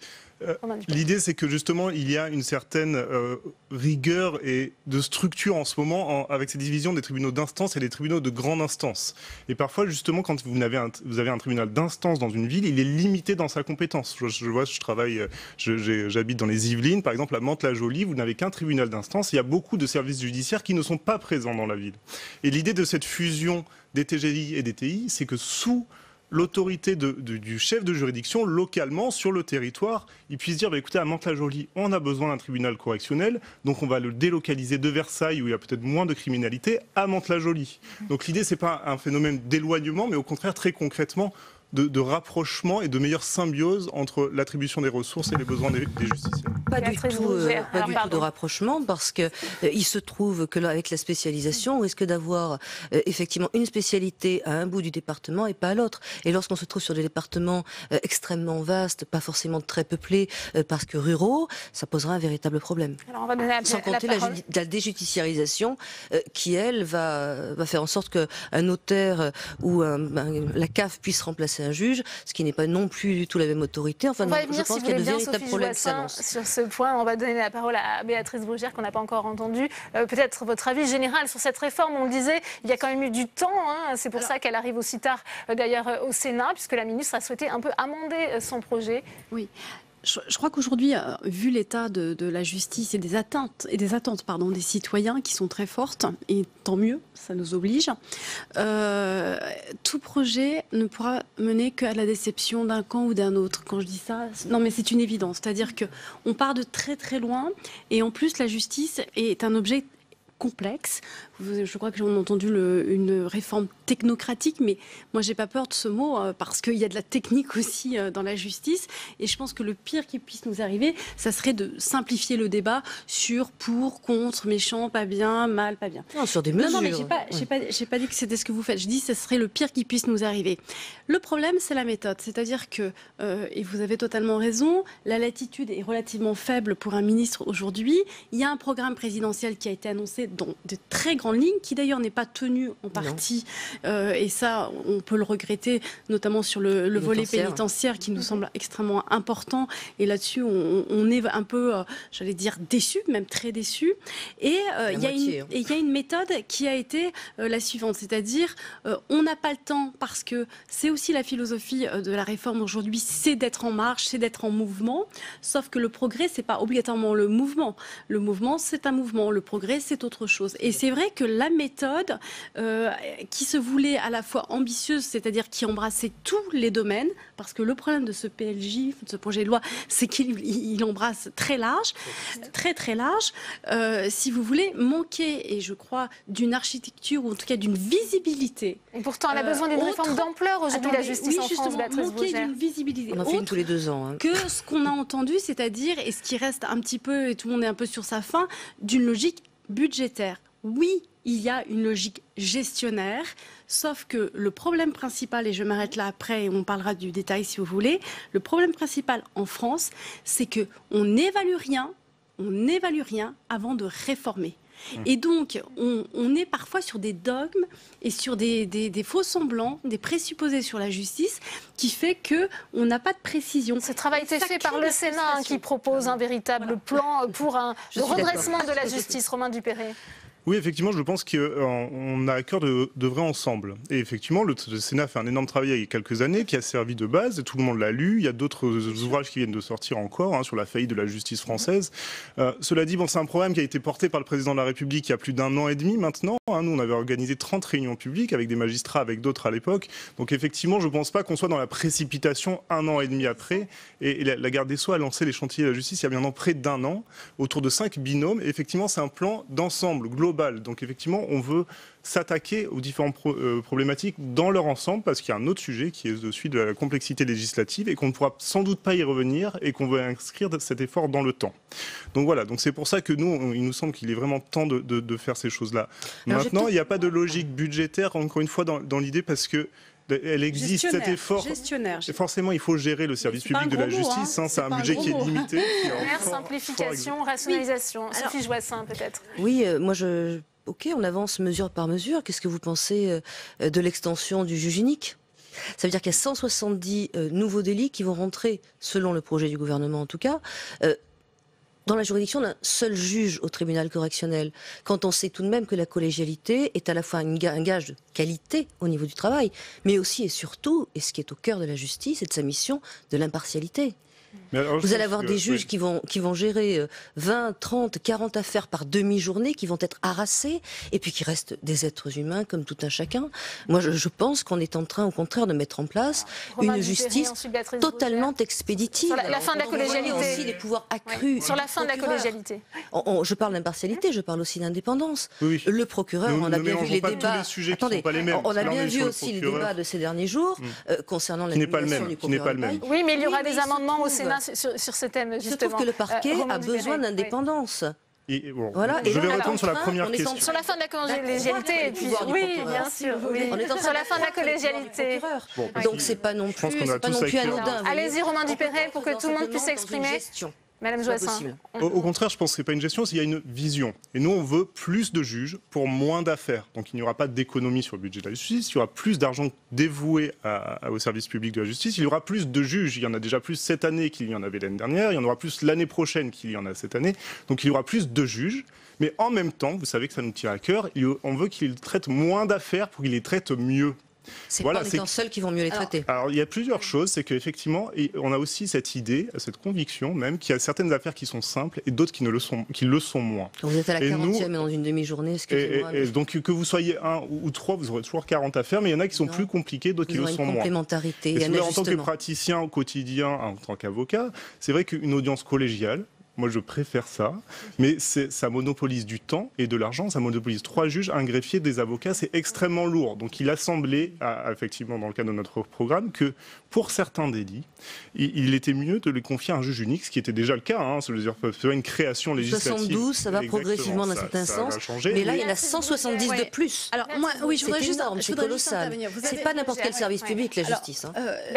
[SPEAKER 4] l'idée, c'est que justement, il y a une certaine rigueur et de structure en ce moment avec ces divisions des tribunaux d'instance et des tribunaux de grande instance. Et parfois, justement, quand vous avez un tribunal d'instance dans une ville, il est limité dans sa compétence. J'habite dans les Yvelines, par exemple, à Mantes-la-Jolie, vous n'avez qu'un tribunal d'instance. Il y a beaucoup de services judiciaires qui ne sont pas présents dans la ville. Et l'idée de cette fusion des TGI et des TI, c'est que sous l'autorité du chef de juridiction localement sur le territoire, il puisse dire écoutez, à Mantes-la-Jolie, on a besoin d'un tribunal correctionnel, donc on va le délocaliser de Versailles où il y a peut-être moins de criminalité à Mantes-la-Jolie. Donc l'idée, c'est pas un phénomène d'éloignement, mais au contraire très concrètement de rapprochement et de meilleure symbiose entre l'attribution des ressources et les besoins des justiciables.
[SPEAKER 3] Pas du tout de rapprochement, parce que il se trouve que là, avec la spécialisation, on risque d'avoir effectivement une spécialité à un bout du département et pas à l'autre. Et lorsqu'on se trouve sur des départements extrêmement vastes, pas forcément très peuplés, parce que ruraux, ça posera un véritable problème.
[SPEAKER 1] Alors on va donner
[SPEAKER 3] sans compter la déjudiciarisation qui, elle, va faire en sorte qu'un notaire ou la CAF puisse remplacer un juge, ce qui n'est pas non plus du tout la même autorité. Enfin, non, je pense qu'il y a de véritables problèmes qui s'annoncent.
[SPEAKER 1] Sur ce point, on va donner la parole à Béatrice Brugère, qu'on n'a pas encore entendue. Peut-être votre avis général sur cette réforme. On le disait, il y a quand même eu du temps. C'est pour ça qu'elle arrive aussi tard, d'ailleurs, au Sénat, puisque la ministre a souhaité un peu amender son projet.
[SPEAKER 5] Oui. Je crois qu'aujourd'hui, vu l'état de la justice et des attentes des citoyens qui sont très fortes, et tant mieux, ça nous oblige, tout projet ne pourra mener qu'à la déception d'un camp ou d'un autre. Quand je dis ça, non mais c'est une évidence. C'est-à-dire qu'on part de très très loin, et en plus la justice est un objet complexe. Je crois que j'ai entendu une réforme technocratique, mais moi j'ai pas peur de ce mot parce qu'il y a de la technique aussi dans la justice, et je pense que le pire qui puisse nous arriver, ça serait de simplifier le débat sur pour, contre, méchant, pas bien, mal, pas bien.
[SPEAKER 3] Non, sur des mesures.
[SPEAKER 5] Non, mais j'ai pas dit que c'était ce que vous faites. Je dis que ce serait le pire qui puisse nous arriver. Le problème, c'est la méthode, c'est-à-dire que, et vous avez totalement raison, la latitude est relativement faible pour un ministre aujourd'hui. Il y a un programme présidentiel qui a été annoncé dans de très grandes lignes, qui d'ailleurs n'est pas tenu en partie, et ça, on peut le regretter, notamment sur le volet pénitentiaire, qui nous semble extrêmement important. Et là-dessus, on est un peu, j'allais dire, déçus, même très déçus. Et il y a une méthode qui a été la suivante, c'est-à-dire, on n'a pas le temps, parce que c'est aussi la philosophie de la réforme aujourd'hui, c'est d'être en marche, c'est d'être en mouvement, sauf que le progrès, c'est pas obligatoirement le mouvement. Le mouvement, c'est un mouvement. Le progrès, c'est autre chose. Et c'est vrai que la méthode qui se voulait à la fois ambitieuse, c'est-à-dire qui embrassait tous les domaines, parce que le problème de ce PLJ, de ce projet de loi, c'est qu'il embrasse très large, très très large, si vous voulez, manquer, et je crois, d'une architecture, ou en tout cas d'une visibilité.
[SPEAKER 1] Et pourtant, elle a besoin d'une réforme d'ampleur aujourd'hui, la justice en France, Béatrice Brugère.
[SPEAKER 5] Manquer d'une visibilité.
[SPEAKER 3] On en fait une tous les 2 ans.
[SPEAKER 5] Que ce qu'on a entendu, c'est-à-dire, et ce qui reste un petit peu, et tout le monde est un peu sur sa faim, d'une logique budgétaire. Oui, il y a une logique gestionnaire, sauf que le problème principal, et je m'arrête là après et on parlera du détail si vous voulez, le problème principal en France, c'est qu'on n'évalue rien avant de réformer. Et donc, on est parfois sur des dogmes et sur des faux semblants, des présupposés sur la justice, qui fait qu'on n'a pas de précision.
[SPEAKER 1] Ce travail a été fait par le Sénat, qui propose un véritable plan pour le redressement de la justice. Romain Dupéré.
[SPEAKER 4] Oui, effectivement, je pense qu'on a à cœur de vrai ensemble. Et effectivement, le Sénat a fait un énorme travail il y a quelques années qui a servi de base, et tout le monde l'a lu. Il y a d'autres ouvrages qui viennent de sortir encore sur la faillite de la justice française. Cela dit, c'est un problème qui a été porté par le président de la République il y a plus d'1 an et demi maintenant. Nous, on avait organisé 30 réunions publiques avec des magistrats, avec d'autres à l'époque. Donc effectivement, je ne pense pas qu'on soit dans la précipitation 1 an et demi après. Et la garde des Sceaux a lancé les chantiers de la justice il y a maintenant près d'1 an, autour de 5 binômes. Et effectivement, c'est un plan d'ensemble, global. Donc effectivement, on veut s'attaquer aux différentes problématiques dans leur ensemble, parce qu'il y a un autre sujet qui est celui de la complexité législative et qu'on ne pourra sans doute pas y revenir, et qu'on veut inscrire cet effort dans le temps. Donc voilà, donc c'est pour ça que nous, il nous semble qu'il est vraiment temps de faire ces choses-là. Maintenant, il n'y a pas de logique budgétaire, encore une fois, dans l'idée, parce que elle existe, cet effort. Et forcément, il faut gérer le service public de la justice. C'est un budget qui est limité.
[SPEAKER 1] Simplification, rationalisation. Sophie Joissaint, peut-être.
[SPEAKER 3] Oui, moi, OK, on avance mesure par mesure. Qu'est-ce que vous pensez de l'extension du juge unique ? Ça veut dire qu'il y a 170 nouveaux délits qui vont rentrer, selon le projet du gouvernement en tout cas, dans la juridiction d'un seul juge au tribunal correctionnel, quand on sait tout de même que la collégialité est à la fois un gage de qualité au niveau du travail, mais aussi et surtout, et ce qui est au cœur de la justice et de sa mission, de l'impartialité. Vous allez avoir des juges qui vont gérer 20, 30, 40 affaires par demi-journée, qui vont être harassés, et puis qui restent des êtres humains comme tout un chacun. Moi, je pense qu'on est en train, au contraire, de mettre en place une justice totalement expéditive.
[SPEAKER 1] Sur la fin de la collégialité.
[SPEAKER 3] Aussi les pouvoirs accrus.
[SPEAKER 1] Sur la fin de la collégialité.
[SPEAKER 3] Je parle d'impartialité, je parle aussi d'indépendance.
[SPEAKER 4] Oui.
[SPEAKER 3] Le procureur, on a bien vu les débats.
[SPEAKER 4] Attendez,
[SPEAKER 3] on a bien vu aussi les débats de ces derniers jours concernant la nomination du procureur.
[SPEAKER 1] Oui, mais il y aura des amendements au Sénat sur ce thème, justement.
[SPEAKER 3] Je trouve que le parquet a besoin d'indépendance.
[SPEAKER 4] Voilà. Je vais répondre sur la première question.
[SPEAKER 1] Sur la fin de la collégialité, et puis bien sûr. Sur la fin de la collégialité.
[SPEAKER 3] Donc c'est pas non plus anodin.
[SPEAKER 1] Allez-y, Romain Dupéret, pour que tout le monde puisse s'exprimer. Madame Joissaint.
[SPEAKER 4] Au contraire, je pense que ce n'est pas une gestion, il y a une vision. Et nous, on veut plus de juges pour moins d'affaires. Donc il n'y aura pas d'économie sur le budget de la justice, il y aura plus d'argent dévoué au service public de la justice, il y aura plus de juges. Il y en a déjà plus cette année qu'il y en avait l'année dernière, il y en aura plus l'année prochaine qu'il y en a cette année. Donc il y aura plus de juges. Mais en même temps, vous savez que ça nous tient à cœur, on veut qu'ils traitent moins d'affaires pour qu'ils les traitent mieux.
[SPEAKER 3] C'est pas en étant seuls qui vont mieux les traiter.
[SPEAKER 4] Alors, il y a plusieurs choses. C'est qu'effectivement, on a aussi cette idée, cette conviction même, qu'il y a certaines affaires qui sont simples et d'autres qui le sont moins.
[SPEAKER 3] Vous êtes à la 40e dans une demi-journée, excusez-moi.
[SPEAKER 4] Et donc, que vous soyez 1 ou 3, vous aurez toujours 40 affaires, mais il y en a qui sont plus compliquées, d'autres qui le sont moins.
[SPEAKER 3] Complémentarité,
[SPEAKER 4] et en tant que praticien au quotidien, en tant qu'avocat, c'est vrai qu'une audience collégiale, moi, je préfère ça, mais ça monopolise du temps et de l'argent. Ça monopolise 3 juges, un greffier, des avocats. C'est extrêmement lourd. Donc, il a semblé, effectivement, dans le cadre de notre programme, que pour certains délits, il était mieux de les confier à un juge unique, ce qui était déjà le cas. C'est-à-dire une création législative.
[SPEAKER 3] 72, ça va progressivement dans certains sens. Mais là, il y en a 170 de plus.
[SPEAKER 5] Alors, moi, oui, je voudrais juste
[SPEAKER 3] énorme, c'est colossal. C'est pas n'importe quel service public, la justice.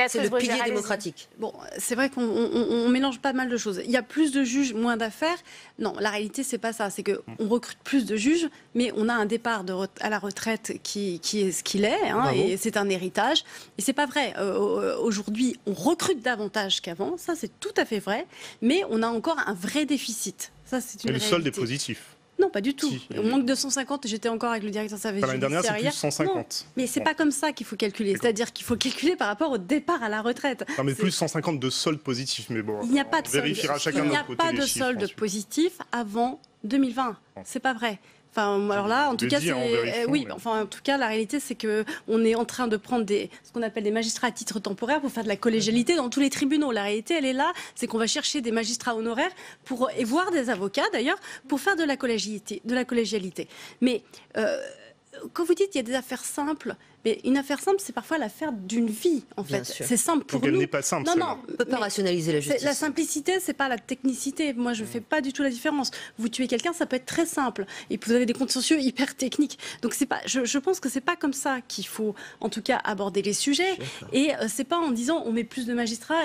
[SPEAKER 3] C'est le pilier démocratique.
[SPEAKER 5] Bon, c'est vrai qu'on mélange pas mal de choses. Il y a plus de juges, moins d'affaires. Non, la réalité, c'est pas ça. C'est qu'on recrute plus de juges, mais on a un départ à la retraite qui est ce qu'il est, et c'est un héritage. Et c'est pas vrai. Aujourd'hui, on recrute davantage qu'avant. Ça, c'est tout à fait vrai. Mais on a encore un vrai déficit. Ça, c'est une réalité.
[SPEAKER 4] Le solde est positif.
[SPEAKER 5] Non, pas du tout. On manque de 150. J'étais encore avec le directeur service judiciaire.
[SPEAKER 4] L'année dernière, c'est plus 150.
[SPEAKER 5] Non, mais c'est pas comme ça qu'il faut calculer. C'est-à-dire qu'il faut calculer par rapport au départ à la retraite.
[SPEAKER 4] Non, mais plus 150 de solde positif. Mais bon,
[SPEAKER 5] il n'y a pas de
[SPEAKER 4] vérifiera chacun de notre côté.
[SPEAKER 5] Il n'y a pas de solde positif avant 2020. C'est pas vrai. Enfin, alors là, en tout cas, en tout cas, la réalité, c'est que on est en train de prendre ce qu'on appelle des magistrats à titre temporaire pour faire de la collégialité dans tous les tribunaux. La réalité, elle est là, c'est qu'on va chercher des magistrats honoraires et voir des avocats d'ailleurs pour faire de la collégialité. Mais quand vous dites qu'il y a des affaires simples, mais une affaire simple, c'est parfois l'affaire d'une vie, en fait. C'est simple pour nous.
[SPEAKER 4] Elle n'est pas simple.
[SPEAKER 5] Non,
[SPEAKER 3] on ne peut pas rationaliser la justice.
[SPEAKER 5] La simplicité, c'est pas la technicité. Moi, je ne fais pas du tout la différence. Vous tuez quelqu'un, ça peut être très simple. Et puis vous avez des contentieux hyper techniques. Donc c'est pas. Je pense que c'est pas comme ça qu'il faut, en tout cas, aborder les sujets. Et c'est pas en disant on met plus de magistrats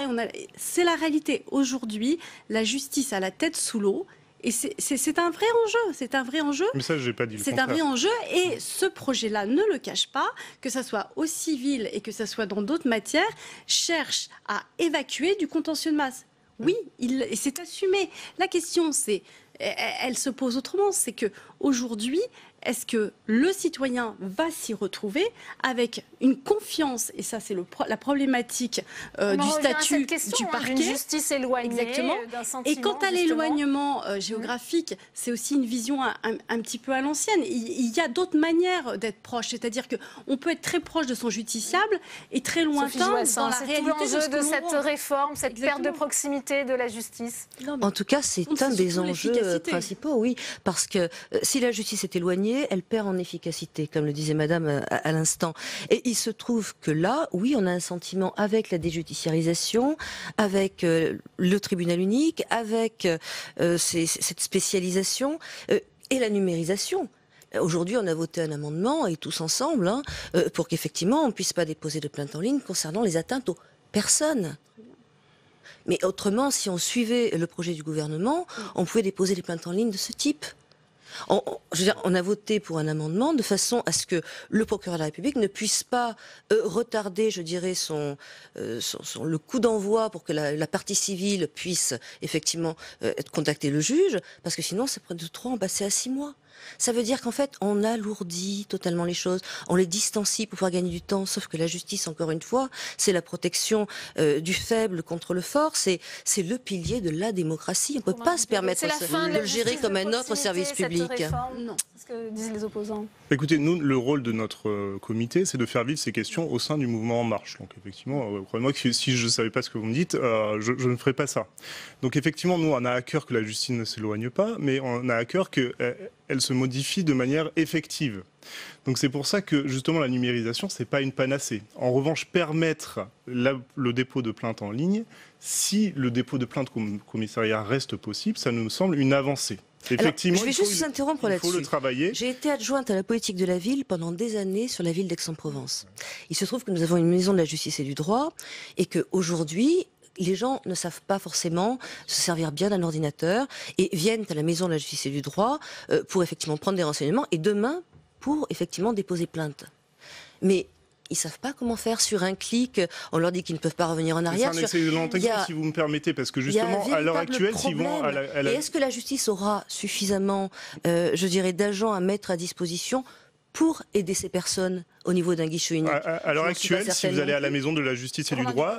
[SPEAKER 5] c'est la réalité. Aujourd'hui, la justice a la tête sous l'eau. Et c'est un vrai enjeu, c'est un vrai enjeu.
[SPEAKER 4] Mais ça, j'ai pas dit le
[SPEAKER 5] contraire. C'est un vrai enjeu et ce projet-là ne le cache pas, que ça soit au civil et que ça soit dans d'autres matières, cherche à évacuer du contentieux de masse. Oui, et c'est assumé. La question, elle se pose autrement, c'est que aujourd'hui, est-ce que le citoyen va s'y retrouver avec une confiance, et ça c'est la problématique du statut du parquet,
[SPEAKER 1] une justice éloignée,
[SPEAKER 5] exactement. Et quant à l'éloignement géographique, c'est aussi une vision un petit peu à l'ancienne. Il y a d'autres manières d'être proche, c'est-à-dire qu'on peut être très proche de son justiciable et très lointain dans la réalité.
[SPEAKER 1] C'est tout l'enjeu de cette réforme, cette perte de proximité de la justice.
[SPEAKER 3] En tout cas, c'est un des enjeux principaux, oui, parce que si la justice est éloignée, elle perd en efficacité, comme le disait Madame à l'instant. Et il se trouve que là, oui, on a un sentiment avec la déjudiciarisation, avec le tribunal unique, avec cette spécialisation et la numérisation. Aujourd'hui, on a voté un amendement, et tous ensemble, pour qu'effectivement, on ne puisse pas déposer de plainte en ligne concernant les atteintes aux personnes. Mais autrement, si on suivait le projet du gouvernement, on pouvait déposer des plaintes en ligne de ce type. On a voté pour un amendement de façon à ce que le procureur de la République ne puisse pas retarder, je dirais, le coup d'envoi pour que la partie civile puisse effectivement contacter le juge, parce que sinon, ça pourrait de trop en passer à 6 mois. Ça veut dire qu'en fait, on alourdit totalement les choses, on les distancie pour pouvoir gagner du temps, sauf que la justice, encore une fois, c'est la protection du faible contre le fort, c'est le pilier de la démocratie. On ne peut pas se permettre de le gérer comme un autre service public.
[SPEAKER 1] Non. Ce que disent les opposants.
[SPEAKER 4] Écoutez, nous, le rôle de notre comité, c'est de faire vivre ces questions au sein du mouvement En Marche. Donc effectivement, croyez-moi que si je ne savais pas ce que vous me dites, je ne ferais pas ça. Donc effectivement, nous, on a à cœur que la justice ne s'éloigne pas, mais on a à cœur qu'elle se modifie de manière effective. Donc c'est pour ça que justement la numérisation, c'est pas une panacée. En revanche, permettre le dépôt de plainte en ligne, si le dépôt de plainte au commissariat reste possible, ça nous semble une avancée. Effectivement,
[SPEAKER 3] alors, je vais juste vous interrompre là-dessus.
[SPEAKER 4] Il faut le travailler.
[SPEAKER 3] J'ai été adjointe à la politique de la ville pendant des années sur la ville d'Aix-en-Provence. Il se trouve que nous avons une maison de la justice et du droit et qu'aujourd'hui, les gens ne savent pas forcément se servir bien d'un ordinateur et viennent à la maison de la justice et du droit pour effectivement prendre des renseignements et demain pour effectivement déposer plainte. Mais ils ne savent pas comment faire sur un clic. On leur dit qu'ils ne peuvent pas revenir en arrière.
[SPEAKER 4] C'est un excellent exemple, si vous me permettez, parce que justement, à l'heure actuelle, s'ils vont à la...
[SPEAKER 3] Et est-ce que la justice aura suffisamment, je dirais, d'agents à mettre à disposition pour aider ces personnes au niveau d'un guichet unique?
[SPEAKER 4] À l'heure actuelle, si vous allez à la maison de la justice et du droit,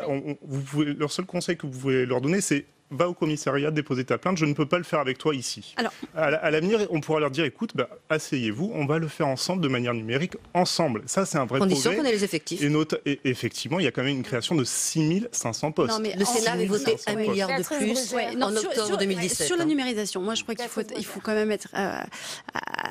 [SPEAKER 4] leur seul conseil que vous pouvez leur donner, c'est va au commissariat déposer ta plainte, je ne peux pas le faire avec toi ici. Alors, à l'avenir, on pourra leur dire, écoute, asseyez-vous, on va le faire ensemble de manière numérique, ensemble. Ça, c'est un vrai progrès.
[SPEAKER 3] Condition qu'on ait les effectifs.
[SPEAKER 4] Et effectivement, il y a quand même une création de 6500 postes.
[SPEAKER 3] Non, mais le Sénat avait voté 1 milliard de plus en octobre 2017.
[SPEAKER 5] Sur la numérisation, moi je crois qu'il faut quand même être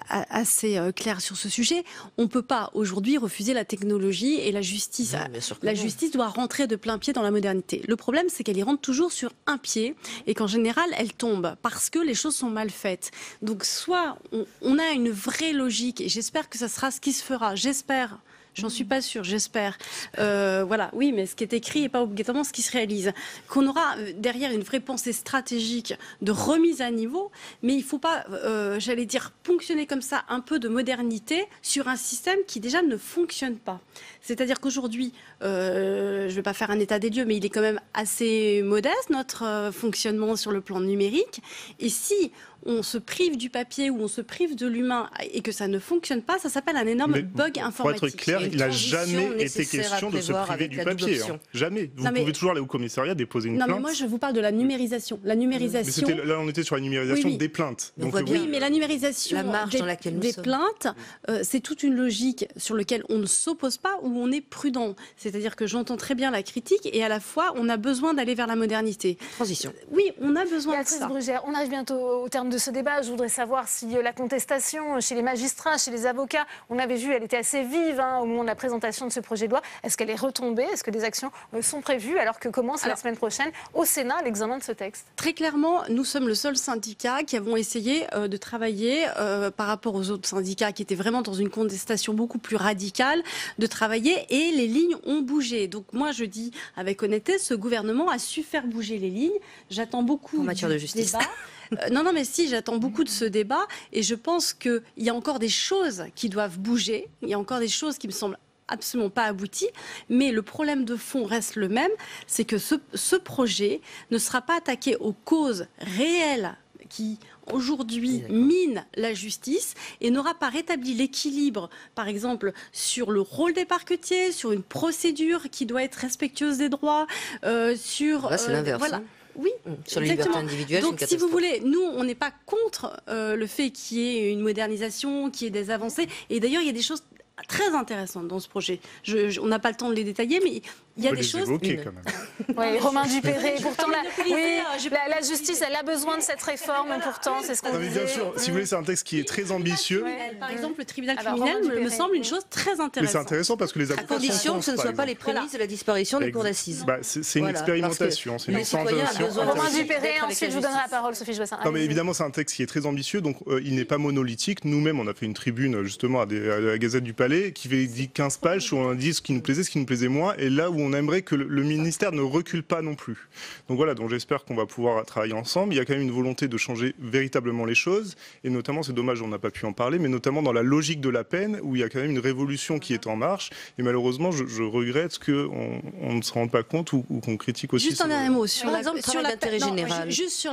[SPEAKER 5] assez clair sur ce sujet. On ne peut pas aujourd'hui refuser la technologie et la justice. La justice doit rentrer de plein pied dans la modernité. Le problème, c'est qu'elle y rentre toujours sur un pied et qu'en général, elle tombe parce que les choses sont mal faites. Donc soit on a une vraie logique et j'espère que ça sera ce qui se fera. J'espère. J'en suis pas sûre, j'espère. Voilà, oui, mais ce qui est écrit n'est pas obligatoirement ce qui se réalise. Qu'on aura derrière une vraie pensée stratégique de remise à niveau, mais il ne faut pas, j'allais dire, ponctionner comme ça un peu de modernité sur un système qui déjà ne fonctionne pas. C'est-à-dire qu'aujourd'hui, je ne vais pas faire un état des lieux, mais il est quand même assez modeste, notre fonctionnement sur le plan numérique. Et si on se prive du papier ou on se prive de l'humain et que ça ne fonctionne pas, ça s'appelle un énorme bug informatique.
[SPEAKER 4] Pour être clair, il n'a jamais été question de se priver du papier. Jamais. Vous pouvez toujours aller au commissariat déposer une plainte.
[SPEAKER 5] Non, mais moi je vous parle de la numérisation. La numérisation.
[SPEAKER 4] Mais là, on était sur la numérisation des plaintes.
[SPEAKER 5] Donc, oui, mais la numérisation des plaintes, c'est toute une logique sur laquelle on ne s'oppose pas, où on est prudent. C'est-à-dire que j'entends très bien la critique et à la fois, on a besoin d'aller vers la modernité.
[SPEAKER 3] Transition.
[SPEAKER 5] Oui, on a besoin de ça.
[SPEAKER 1] Brugère, on arrive bientôt au terme de ce débat. Je voudrais savoir si la contestation chez les magistrats, chez les avocats, on avait vu, elle était assez vive au moment de la présentation de ce projet de loi. Est-ce qu'elle est retombée? Est-ce que des actions sont prévues alors que commence la semaine prochaine au Sénat l'examen de ce texte?
[SPEAKER 5] Très clairement, nous sommes le seul syndicat qui avons essayé de travailler par rapport aux autres syndicats qui étaient vraiment dans une contestation beaucoup plus radicale, de travailler et les lignes ont bougé. Donc moi je dis avec honnêteté, ce gouvernement a su faire bouger les lignes. J'attends beaucoup
[SPEAKER 3] en matière de justice.
[SPEAKER 5] Non, mais si, j'attends beaucoup de ce débat et je pense qu'il y a encore des choses qui doivent bouger. Il y a encore des choses qui me semblent absolument pas abouties. Mais le problème de fond reste le même, c'est que ce projet ne sera pas attaqué aux causes réelles qui aujourd'hui mine la justice et n'aura pas rétabli l'équilibre, par exemple, sur le rôle des parquetiers, sur une procédure qui doit être respectueuse des droits, sur...
[SPEAKER 3] Là, c'est l'inverse.
[SPEAKER 5] Voilà. Oui,
[SPEAKER 3] sur les libertés individuelles.
[SPEAKER 5] Donc, si vous voulez, nous, on n'est pas contre le fait qu'il y ait une modernisation, qu'il y ait des avancées. Et d'ailleurs, il y a des choses très intéressantes dans ce projet. On n'a pas le temps de les détailler, mais il y a des choses...
[SPEAKER 4] Quand même.
[SPEAKER 1] Oui, Romain Dupéré. Pourtant, la justice, elle a besoin de cette réforme. Pourtant, c'est ce qu'on dit.
[SPEAKER 4] Bien sûr, si vous voulez, c'est un texte qui est très ambitieux.
[SPEAKER 5] Par exemple, le tribunal criminel me semble une chose très intéressante.
[SPEAKER 4] Mais c'est intéressant parce que les avocats...
[SPEAKER 3] À condition que ce ne soit pas les prémices de la disparition des cours d'assises.
[SPEAKER 4] C'est une expérimentation. C'est une expérimentation.
[SPEAKER 1] Romain Dupéré, ensuite je vous donnerai la parole, Sophie Joissin.
[SPEAKER 4] Non, mais évidemment, c'est un texte qui est très ambitieux, donc il n'est pas monolithique. Nous-mêmes, on a fait une tribune, justement, à la Gazette du Palais, qui dit 15 pages où on dit ce qui nous plaisait, ce qui nous plaisait moins, et là où on aimerait que le ministère ne recule pas non plus. Donc voilà, donc j'espère qu'on va pouvoir travailler ensemble. Il y a quand même une volonté de changer véritablement les choses, et notamment, c'est dommage, on n'a pas pu en parler, mais notamment dans la logique de la peine, où il y a quand même une révolution qui est en marche, et malheureusement, je regrette qu'on ne se rende pas compte ou qu'on critique aussi.
[SPEAKER 5] Juste un dernier mot sur
[SPEAKER 3] l'intérêt général.
[SPEAKER 5] Juste sur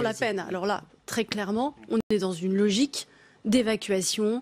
[SPEAKER 5] la peine. Alors là, très clairement, on est dans une logique d'évacuation,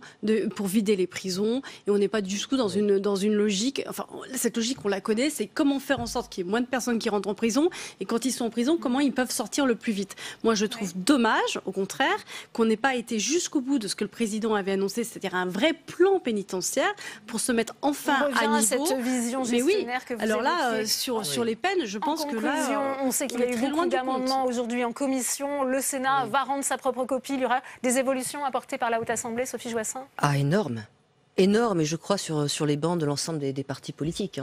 [SPEAKER 5] pour vider les prisons. Et on n'est pas du tout dans une logique, enfin cette logique on la connaît, c'est comment faire en sorte qu'il y ait moins de personnes qui rentrent en prison, et quand ils sont en prison, comment ils peuvent sortir le plus vite. Moi je trouve dommage, au contraire, qu'on n'ait pas été jusqu'au bout de ce que le président avait annoncé, c'est-à-dire un vrai plan pénitentiaire pour se mettre enfin à niveau.
[SPEAKER 1] À cette vision gestionnaire que vous
[SPEAKER 5] alors là,
[SPEAKER 1] évoquiez.
[SPEAKER 5] sur les peines, je pense que là...
[SPEAKER 1] on sait qu'il y a eu beaucoup d'amendements aujourd'hui en commission. Le Sénat va rendre sa propre copie. Il y aura des évolutions apportées par la Haute Assemblée, Sophie Joissaint?
[SPEAKER 3] Ah, énorme. Énorme, et je crois sur les bancs de l'ensemble des partis politiques.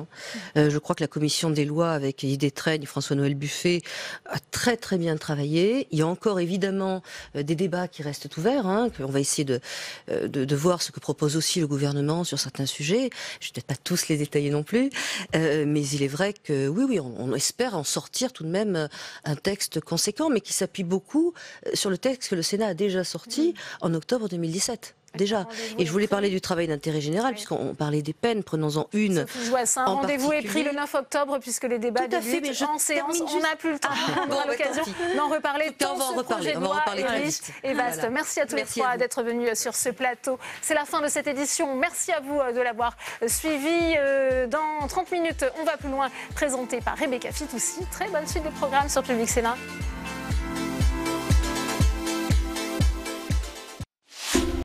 [SPEAKER 3] Je crois que la commission des lois, avec Yves Détraigne, François-Noël Buffet, a très très bien travaillé. Il y a encore évidemment des débats qui restent ouverts. On va essayer de voir ce que propose aussi le gouvernement sur certains sujets. Je vais peut-être pas tous les détailler non plus, mais il est vrai que oui, on espère en sortir tout de même un texte conséquent, mais qui s'appuie beaucoup sur le texte que le Sénat a déjà sorti en octobre 2017. Déjà. Et je voulais parler du travail d'intérêt général, puisqu'on parlait des peines, prenons-en une.
[SPEAKER 1] Rendez-vous est pris le 9 octobre, puisque les débats débutent en séance. On n'a plus le temps, on aura l'occasion d'en reparler.
[SPEAKER 3] On va en reparler très vite.
[SPEAKER 1] Et vaste. Merci à tous les trois d'être venus sur ce plateau. C'est la fin de cette édition. Merci à vous de l'avoir suivi. Dans 30 minutes, on va plus loin, présenté par Rebecca Fitoussi. Très bonne suite de programme sur Public Sénat.